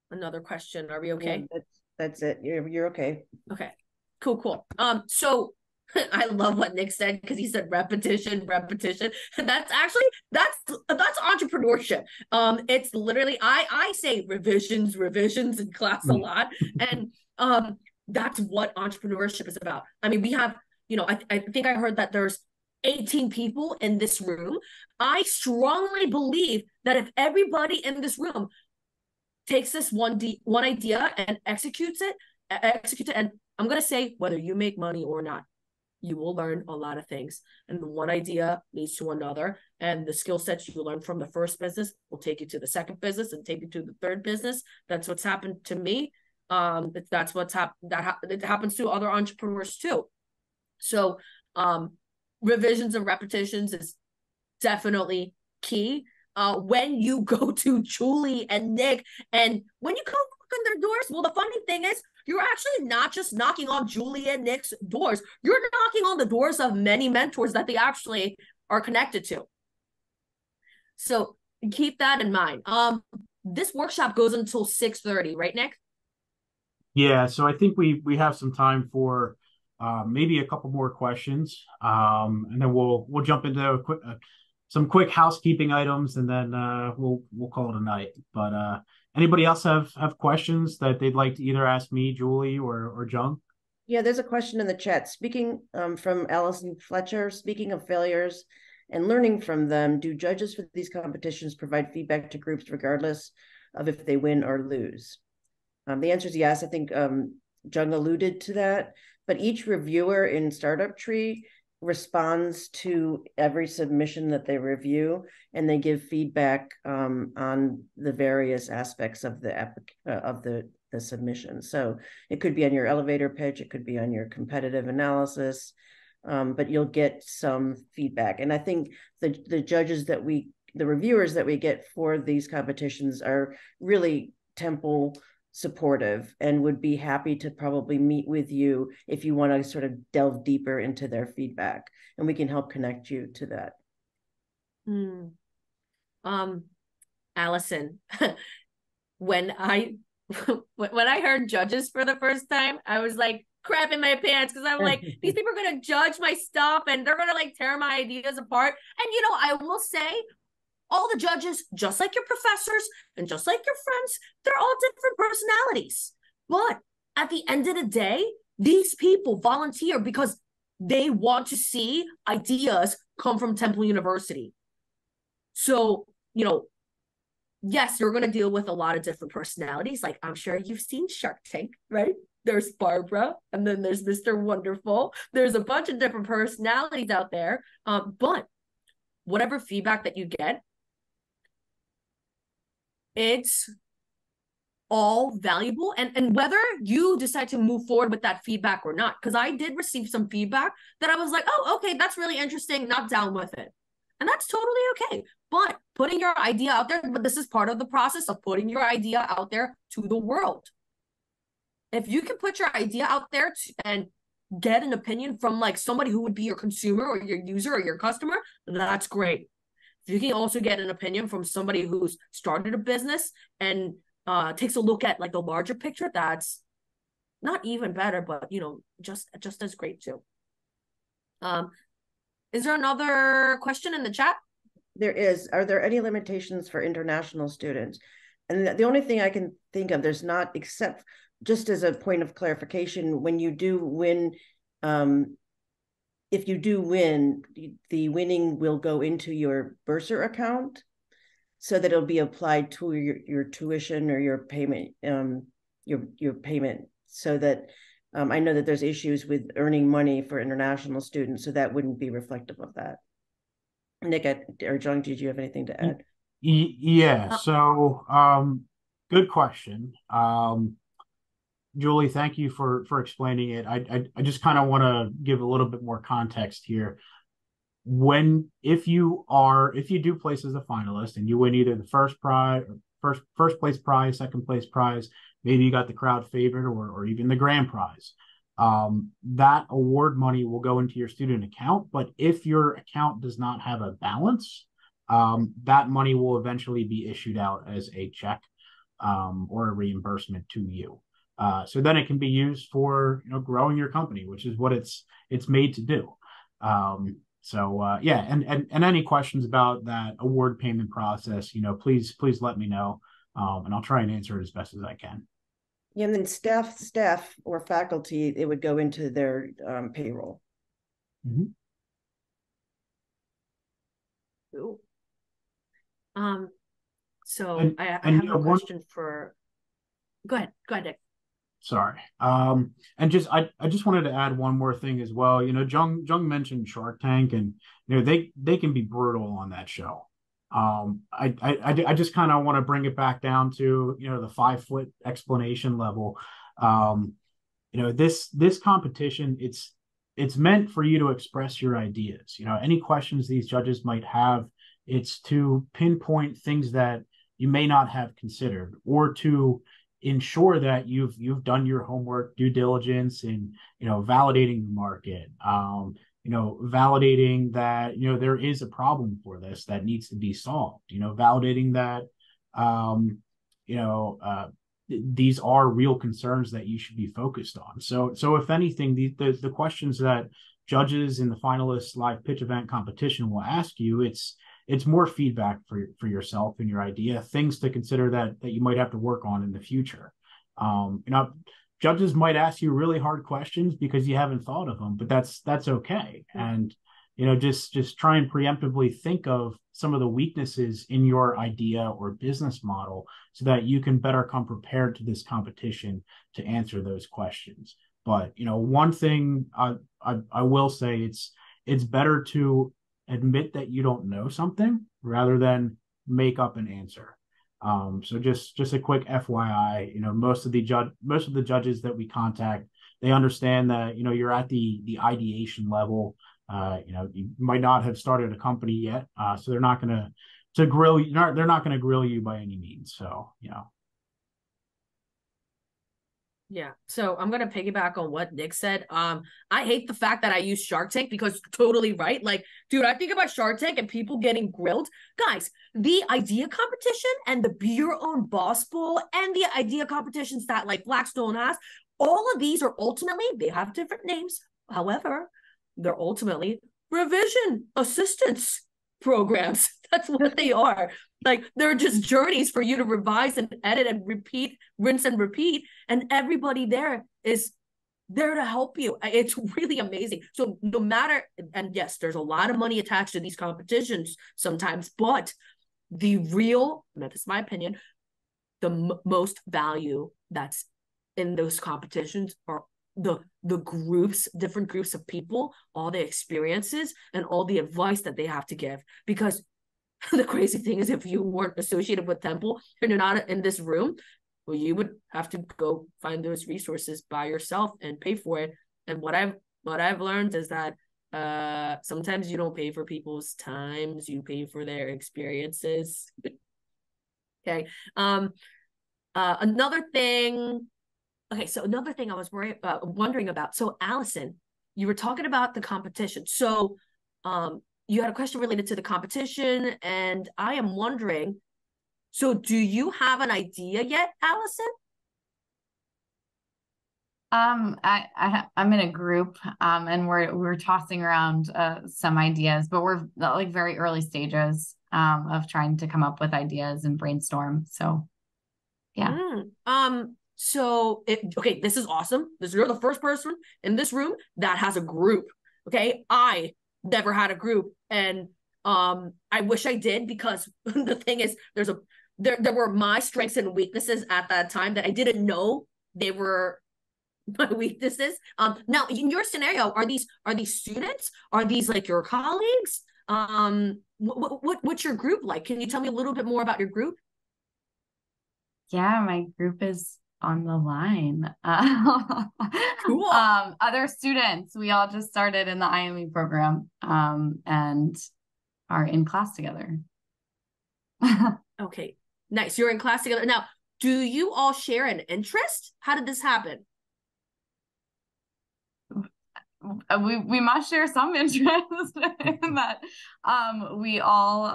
another question. Are we okay? Yeah, that's it. You're okay. Okay, cool. So I love what Nick said, because he said repetition. That's entrepreneurship. It's literally, I say revisions in class a lot. And that's what entrepreneurship is about. I mean, we have, I think I heard that there's 18 people in this room. I strongly believe that if everybody in this room takes this one idea and executes it, and I'm going to say, whether you make money or not, you will learn a lot of things. And the one idea leads to another. And the skill sets you learn from the first business will take you to the second business and take you to the third business. That's what's happened to me. That's what's happened. It happens to other entrepreneurs too. So revisions and repetitions is definitely key. When you go to Julie and Nick, and when you go knock on their doors, well, the funny thing is, you're actually not just knocking on Julie and Nick's doors. You're knocking on the doors of many mentors that they actually are connected to. So keep that in mind. This workshop goes until 6:30, right, Nick? Yeah, so I think we have some time for maybe a couple more questions, and then we'll jump into some quick housekeeping items, and then we'll call it a night. But anybody else have questions that they'd like to either ask me, Julie, or Jung? Yeah, there's a question in the chat. Speaking from Allison Fletcher, speaking of failures and learning from them, do judges for these competitions provide feedback to groups regardless of if they win or lose? The answer is yes. I think Jung alluded to that, but each reviewer in Startup Tree responds to every submission that they review, and they give feedback on the various aspects of the submission. So it could be on your elevator pitch, it could be on your competitive analysis, but you'll get some feedback. And I think the judges the reviewers that we get for these competitions are really Temple supportive and would be happy to probably meet with you if you want to sort of delve deeper into their feedback, and we can help connect you to that. Allison, when I heard judges for the first time, I was like crapping my pants, because I'm like, these people are gonna judge my stuff and they're gonna like tear my ideas apart. And I will say, all the judges, just like your professors and just like your friends, they're all different personalities. But at the end of the day, these people volunteer because they want to see ideas come from Temple University. So, yes, you're going to deal with a lot of different personalities. Like, I'm sure you've seen Shark Tank, right? There's Barbara, and then there's Mr. Wonderful. There's a bunch of different personalities out there. But whatever feedback that you get, it's all valuable, and whether you decide to move forward with that feedback or not, because I did receive some feedback that I was like, oh, okay, that's really interesting, not down with it, and that's totally okay. But putting your idea out there, but this is part of the process of putting your idea out there to the world. If you can put your idea out there and get an opinion from like somebody who would be your consumer or your user or your customer, that's great. If you can also get an opinion from somebody who's started a business and takes a look at like the larger picture, that's not even better, but just as great too. Is there another question in the chat? There is. Are there any limitations for international students? And the only thing I can think of, there's not, except just as a point of clarification, when you do win, if you do win, the winning will go into your bursar account, so that it'll be applied to your tuition or your payment, your payment. So that I know that there's issues with earning money for international students, so that wouldn't be reflective of that. Nick or John, did you have anything to add? Yeah. So, good question. Julie, thank you for explaining it. I just kind of want to give a little bit more context here. If you do place as a finalist and you win either the first prize, first place prize, second place prize, maybe you got the crowd favorite or even the grand prize, that award money will go into your student account. But if your account does not have a balance, that money will eventually be issued out as a check or a reimbursement to you. So then it can be used for growing your company, which is what it's made to do. Yeah, and any questions about that award payment process, please let me know, and I'll try and answer it as best as I can. Yeah, and then staff or faculty, it would go into their payroll. Mm-hmm. Cool. So I have a question for. Go ahead, Nick. Sorry. And I just wanted to add one more thing as well. Jung mentioned Shark Tank, and they can be brutal on that show. I just kind of want to bring it back down to the 5-foot explanation level. This competition, it's meant for you to express your ideas. Any questions these judges might have, it's to pinpoint things that you may not have considered, or to ensure that you've done your homework, due diligence, in validating the market, validating that there is a problem for this that needs to be solved, validating that these are real concerns that you should be focused on. So if anything, the questions that judges in the finalists live pitch event competition will ask you, it's more feedback for yourself and your idea, things to consider that you might have to work on in the future. Judges might ask you really hard questions because you haven't thought of them, but that's okay. And just try and preemptively think of some of the weaknesses in your idea or business model so that you can better come prepared to this competition to answer those questions. But one thing I will say, it's better to admit that you don't know something rather than make up an answer. So just a quick FYI, most of the judges that we contact, they understand that you're at the ideation level. You might not have started a company yet, so they're not going to grill you. They're not going to grill you by any means. So Yeah. So I'm gonna piggyback on what Nick said. I hate the fact that I use Shark Tank because totally right. Like, dude, I think about Shark Tank and people getting grilled. Guys, the idea competition and the Be Your Own Boss Bowl and the idea competitions that like Blackstone has, all of these are ultimately, they have different names. However, they're ultimately revision assistance programs. That's what they are. Like, they're just journeys for you to revise and edit and repeat, rinse and repeat. And everybody there is there to help you. It's really amazing. So no matter, and yes, there's a lot of money attached to these competitions sometimes, but the real, and that's my opinion, the most value that's in those competitions are the groups, different groups of people, all the experiences and all the advice that they have to give. Because the crazy thing is, if you weren't associated with Temple and you're not in this room, well, you would have to go find those resources by yourself and pay for it. And what I've learned is that sometimes you don't pay for people's times, you pay for their experiences. Okay. Another thing. Okay, so another thing I was wondering about. So Allison, you were talking about the competition. So you had a question related to the competition, and I am wondering, so do you have an idea yet, Allison? I'm in a group, and we're tossing around some ideas, but we're like very early stages of trying to come up with ideas and brainstorm. So yeah. So okay, this is awesome. You're the first person in this room that has a group. Okay, I never had a group, and I wish I did, because the thing is, there were my strengths and weaknesses at that time that I didn't know they were my weaknesses. Now in your scenario, are these students? Are these like your colleagues? What's your group like? Can you tell me a little bit more about your group? Yeah, my group is on the line. Cool. Other students, we all just started in the IME program, and are in class together. Okay, nice. You're in class together. Now, do you all share an interest? How did this happen? We must share some interest in that. We all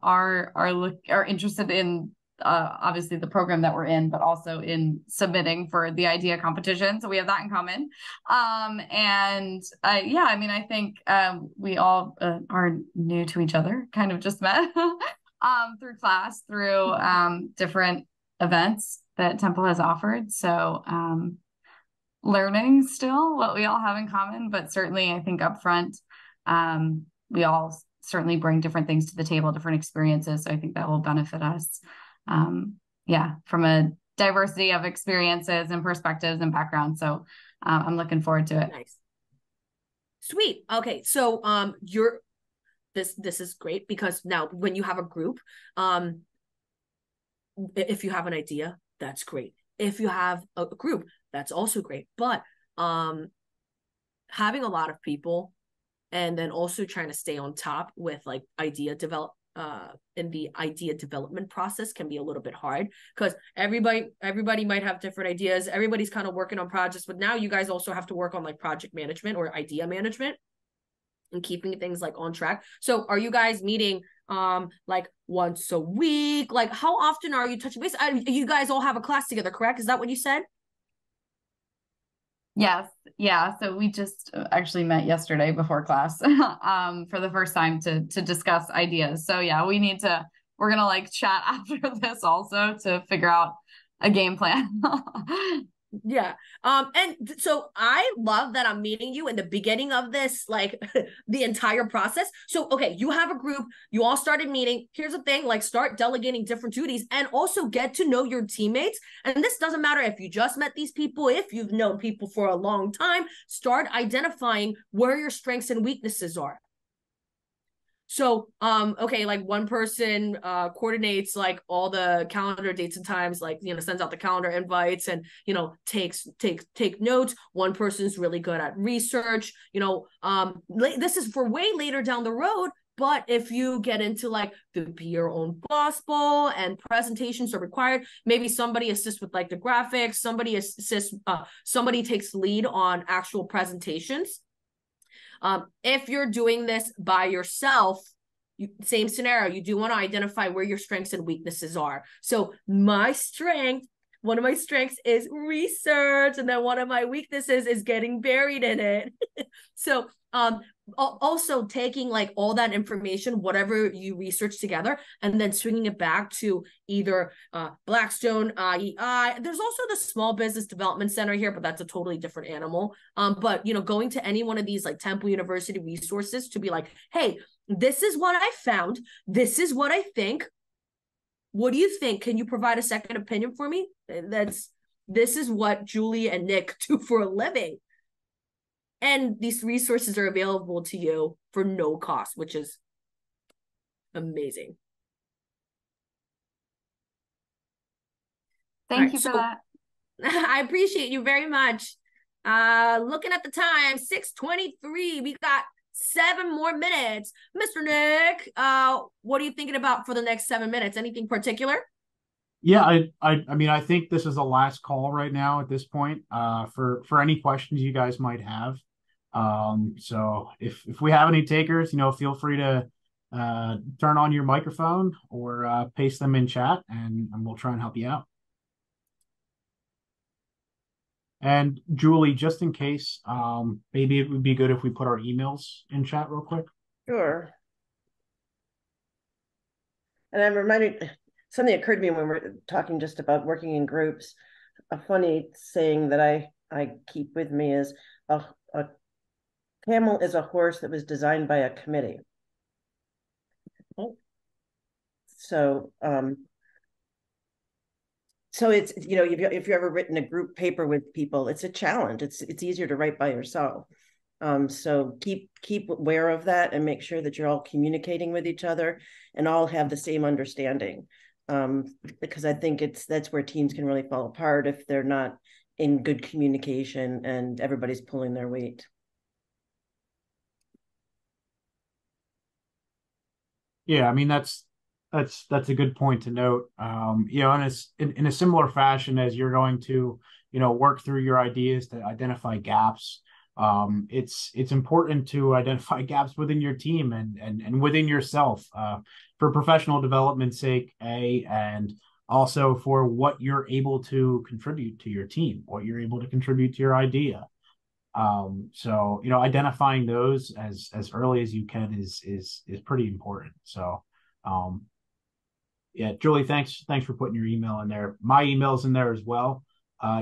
are interested in obviously the program that we're in, but also in submitting for the idea competition. So we have that in common. Yeah, I mean, I think we all are new to each other, kind of just met through class, through different events that Temple has offered. So learning still what we all have in common, but certainly I think up front, we all certainly bring different things to the table, different experiences. So I think that will benefit us. Yeah, from a diversity of experiences and perspectives and backgrounds. So I'm looking forward to it. Nice. Sweet. Okay. So this is great, because now when you have a group, if you have an idea, that's great. If you have a group, that's also great. But having a lot of people and then also trying to stay on top with like in the idea development process can be a little bit hard, because everybody might have different ideas. Everybody's kind of working on projects, but now you guys also have to work on like project management or idea management and keeping things like on track. So are you guys meeting like once a week? Like, how often are you touching base? You guys all have a class together, correct? Is that what you said? Yes. Yeah. So we just actually met yesterday before class for the first time to discuss ideas. So yeah, we're going to like chat after this also to figure out a game plan. Yeah. So I love that I'm meeting you in the beginning of this, like the entire process. So, okay, you have a group, you all started meeting. Here's the thing, like start delegating different duties and also get to know your teammates. And this doesn't matter if you just met these people, if you've known people for a long time, start identifying where your strengths and weaknesses are. So, okay, like one person coordinates like all the calendar dates and times, like, you know, sends out the calendar invites and, you know, take notes. One person's really good at research, you know, this is for way later down the road. But if you get into like the be your own boss ball and presentations are required, maybe somebody assists with like the graphics, somebody takes lead on actual presentations. If you're doing this by yourself, same scenario, you do want to identify where your strengths and weaknesses are. So one of my strengths is research, and then one of my weaknesses is getting buried in it. So also taking like all that information, whatever you research together, and then swinging it back to either Blackstone, IEI. There's also the Small Business Development Center here, but that's a totally different animal. But you know, going to any one of these like Temple University resources to be like, hey, this is what I found. This is what I think. What do you think? Can you provide a second opinion for me? This is what Julie and Nick do for a living. And these resources are available to you for no cost, which is amazing. Thank you for that. I appreciate you very much. Looking at the time, 6:23. We got 7 more minutes. Mr. Nick, what are you thinking about for the next 7 minutes? Anything particular? Yeah, I mean, I think this is the last call right now at this point, for any questions you guys might have. So if we have any takers, you know, feel free to turn on your microphone or paste them in chat, and we'll try and help you out. And Julie, just in case, maybe it would be good if we put our emails in chat real quick. Sure. And I'm reminded, something occurred to me when we're talking just about working in groups. A funny saying that I keep with me is a camel is a horse that was designed by a committee. So so it's, you know, if you've ever written a group paper with people, it's a challenge. It's easier to write by yourself. So keep aware of that and make sure that you're all communicating with each other and all have the same understanding. Because I think that's where teams can really fall apart if they're not in good communication and everybody's pulling their weight. Yeah, I mean that's a good point to note. You know, and in a similar fashion as you're going to, you know, work through your ideas to identify gaps. It's important to identify gaps within your team and within yourself, for professional development's sake, and also for what you're able to contribute to your team, what you're able to contribute to your idea. So, you know, identifying those as early as you can is pretty important. So, yeah, Julie, thanks for putting your email in there. My email's in there as well.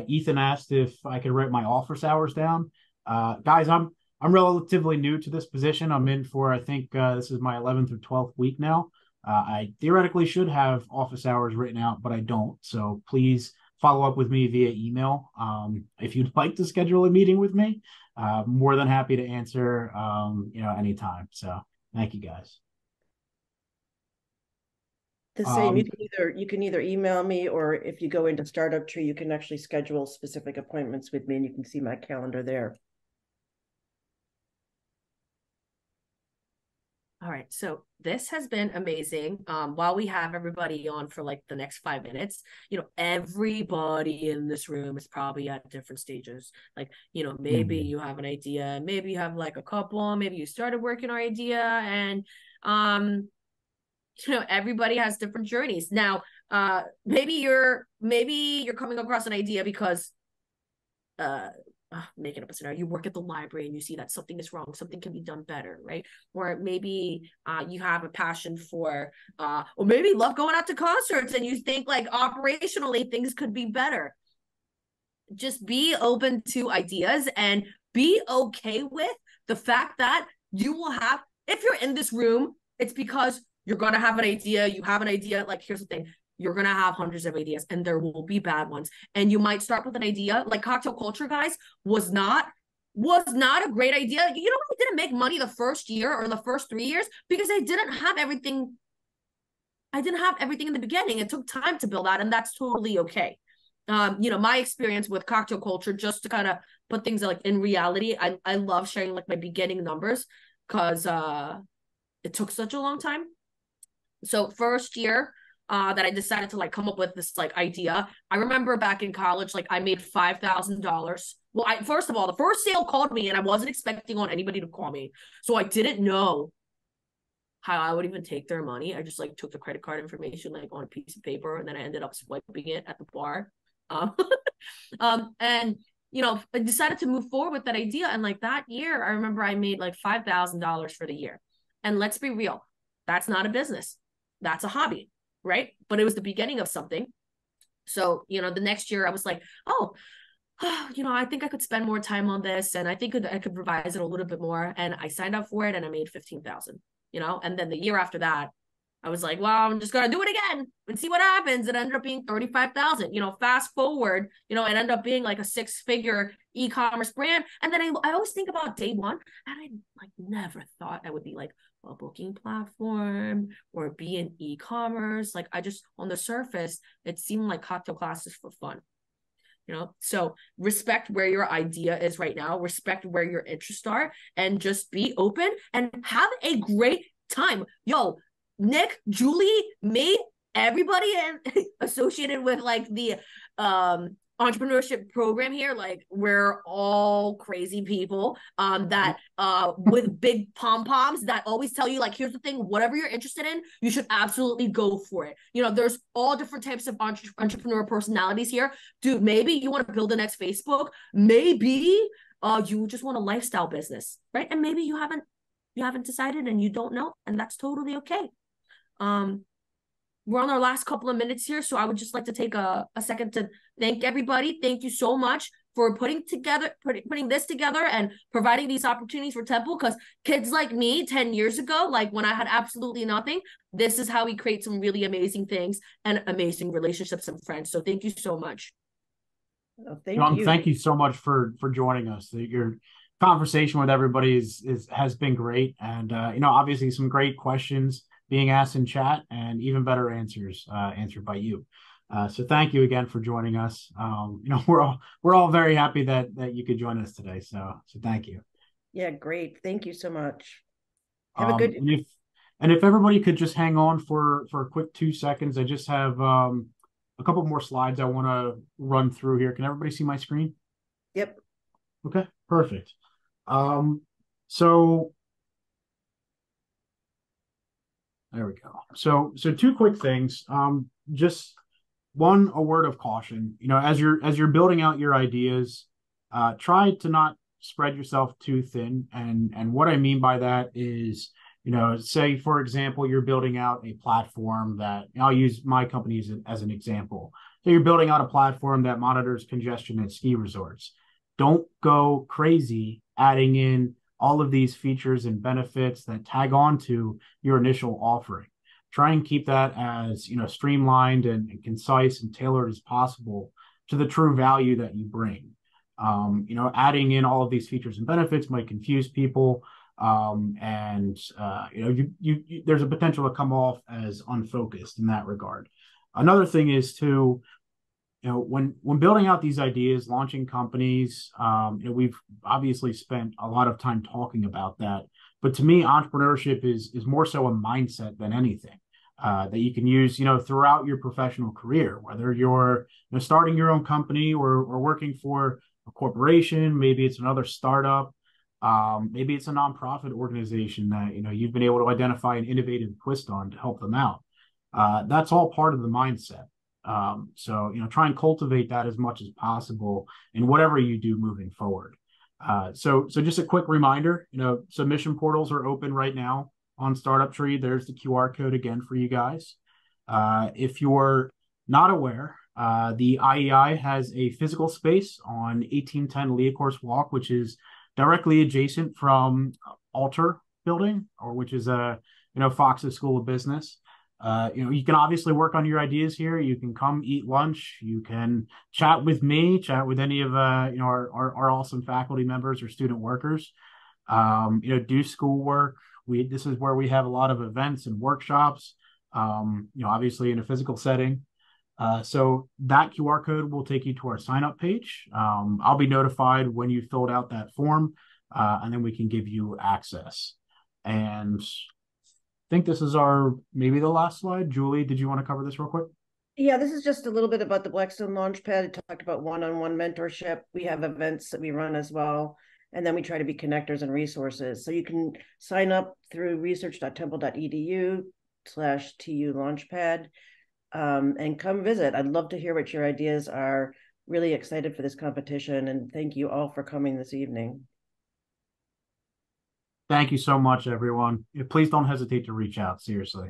Ethan asked if I could write my office hours down. Guys, I'm relatively new to this position. I'm in for, I think, this is my 11th or 12th week now. I theoretically should have office hours written out, but I don't. So please follow up with me via email. If you'd like to schedule a meeting with me, more than happy to answer, you know, anytime. So thank you, guys. The same, you can either email me, or if you go into Startup Tree, you can actually schedule specific appointments with me and you can see my calendar there. All right, so this has been amazing. While we have everybody on for like the next 5 minutes, you know, everybody in this room is probably at different stages. Like, you know, maybe you have an idea, maybe you have like a couple, maybe you started working on idea, and you know, everybody has different journeys. Now, maybe you're coming across an idea because making up a scenario, you work at the library and you see that something is wrong, something can be done better, right? Or maybe you have a passion for or maybe love going out to concerts and you think like operationally things could be better. just be open to ideas and be okay with the fact that you will have, if you're in this room, it's because you're going to have an idea. You have an idea. Like, here's the thing. You're going to have hundreds of ideas and there will be bad ones. And you might start with an idea like cocktail culture, guys, was not a great idea. You know, I didn't make money the first year or the first 3 years because I didn't have everything. I didn't have everything in the beginning. It took time to build that, and that's totally okay. You know, my experience with cocktail culture, just to kind of put things like in reality, I love sharing like my beginning numbers because it took such a long time. So first year that I decided to like come up with this like idea, I remember back in college, like I made $5,000. Well, first of all, the first sale called me and I wasn't expecting on anybody to call me. So I didn't know how I would even take their money. I just like took the credit card information like on a piece of paper and then I ended up swiping it at the bar. And you know, I decided to move forward with that idea. And like that year, I remember I made like $5,000 for the year. And let's be real, that's not a business. That's a hobby, right? But it was the beginning of something. So, you know, the next year I was like, oh, you know, I think I could spend more time on this and I think I could revise it a little bit more. And I signed up for it and I made 15,000, you know, and then the year after that, I was like, well, I'm just going to do it again and see what happens. It ended up being 35,000, you know, fast forward, you know, it ended up being like a 6-figure e-commerce brand. And then I always think about day one and I like never thought I would be like a booking platform or be in e-commerce. Like I just, on the surface, it seemed like cocktail classes for fun. You know, so respect where your idea is right now, respect where your interests are, and just be open and have a great time. Yo, Nick, Julie, me, everybody associated with like the entrepreneurship program here, like we're all crazy people that with big pom-poms that always tell you like, here's the thing, whatever you're interested in, you should absolutely go for it. You know, there's all different types of entrepreneur personalities here. Dude, maybe you want to build the next Facebook, maybe you just want a lifestyle business, right? And maybe you haven't decided and you don't know, and that's totally okay. We're on our last couple of minutes here, so I would just like to take a second to thank everybody. Thank you so much for putting this together and providing these opportunities for Temple, because kids like me 10 years ago, like when I had absolutely nothing, this is how we create some really amazing things and amazing relationships and friends. So thank you so much. Oh, Thank you so much for joining us. Your conversation with everybody has been great, and you know, obviously some great questions being asked in chat and even better answers answered by you. So thank you again for joining us. You know, we're all very happy that you could join us today. So thank you. Yeah, great. Thank you so much. Have a good. And if everybody could just hang on for a quick 2 seconds, I just have a couple more slides I want to run through here. Can everybody see my screen? Yep. Okay, perfect. So there we go. So 2 quick things. Just one, a word of caution. You know, as you're building out your ideas, try to not spread yourself too thin. And what I mean by that is, you know, say for example, you're building out a platform that, I'll use my company as an example. So you're building out a platform that monitors congestion at ski resorts. Don't go crazy adding in all of these features and benefits that tag on to your initial offering. Try and keep that as, you know, streamlined and concise and tailored as possible to the true value that you bring. You know, adding in all of these features and benefits might confuse people, and you know, you there's a potential to come off as unfocused in that regard. Another thing is to, you know, when building out these ideas, launching companies, you know, we've obviously spent a lot of time talking about that. But to me, entrepreneurship is more so a mindset than anything that you can use, you know, throughout your professional career, whether you're, you know, starting your own company or working for a corporation, maybe it's another startup, maybe it's a nonprofit organization that, you know, you've been able to identify an innovative twist on to help them out. That's all part of the mindset. So, you know, try and cultivate that as much as possible in whatever you do moving forward. So just a quick reminder, you know, submission portals are open right now on Startup Tree. There's the QR code again for you guys. If you're not aware, The IEI has a physical space on 1810 Leacourse Walk, which is directly adjacent from Alter Building, or which is Fox's School of Business. You can obviously work on your ideas here. You can come eat lunch. You can chat with me, chat with any of our awesome faculty members or student workers. Do schoolwork. This is where we have a lot of events and workshops. Obviously in a physical setting. So that QR code will take you to our sign up page. I'll be notified when you filled out that form, and then we can give you access. And I think this is maybe the last slide. Julie, did you want to cover this real quick? Yeah, this is just a little bit about the Blackstone Launchpad. It talked about one-on-one mentorship. We have events that we run as well. And then we try to be connectors and resources. So you can sign up through research.temple.edu/TU Launchpad and come visit. I'd love to hear what your ideas are. Really excited for this competition. And thank you all for coming this evening. Thank you so much, everyone. Please don't hesitate to reach out. Seriously.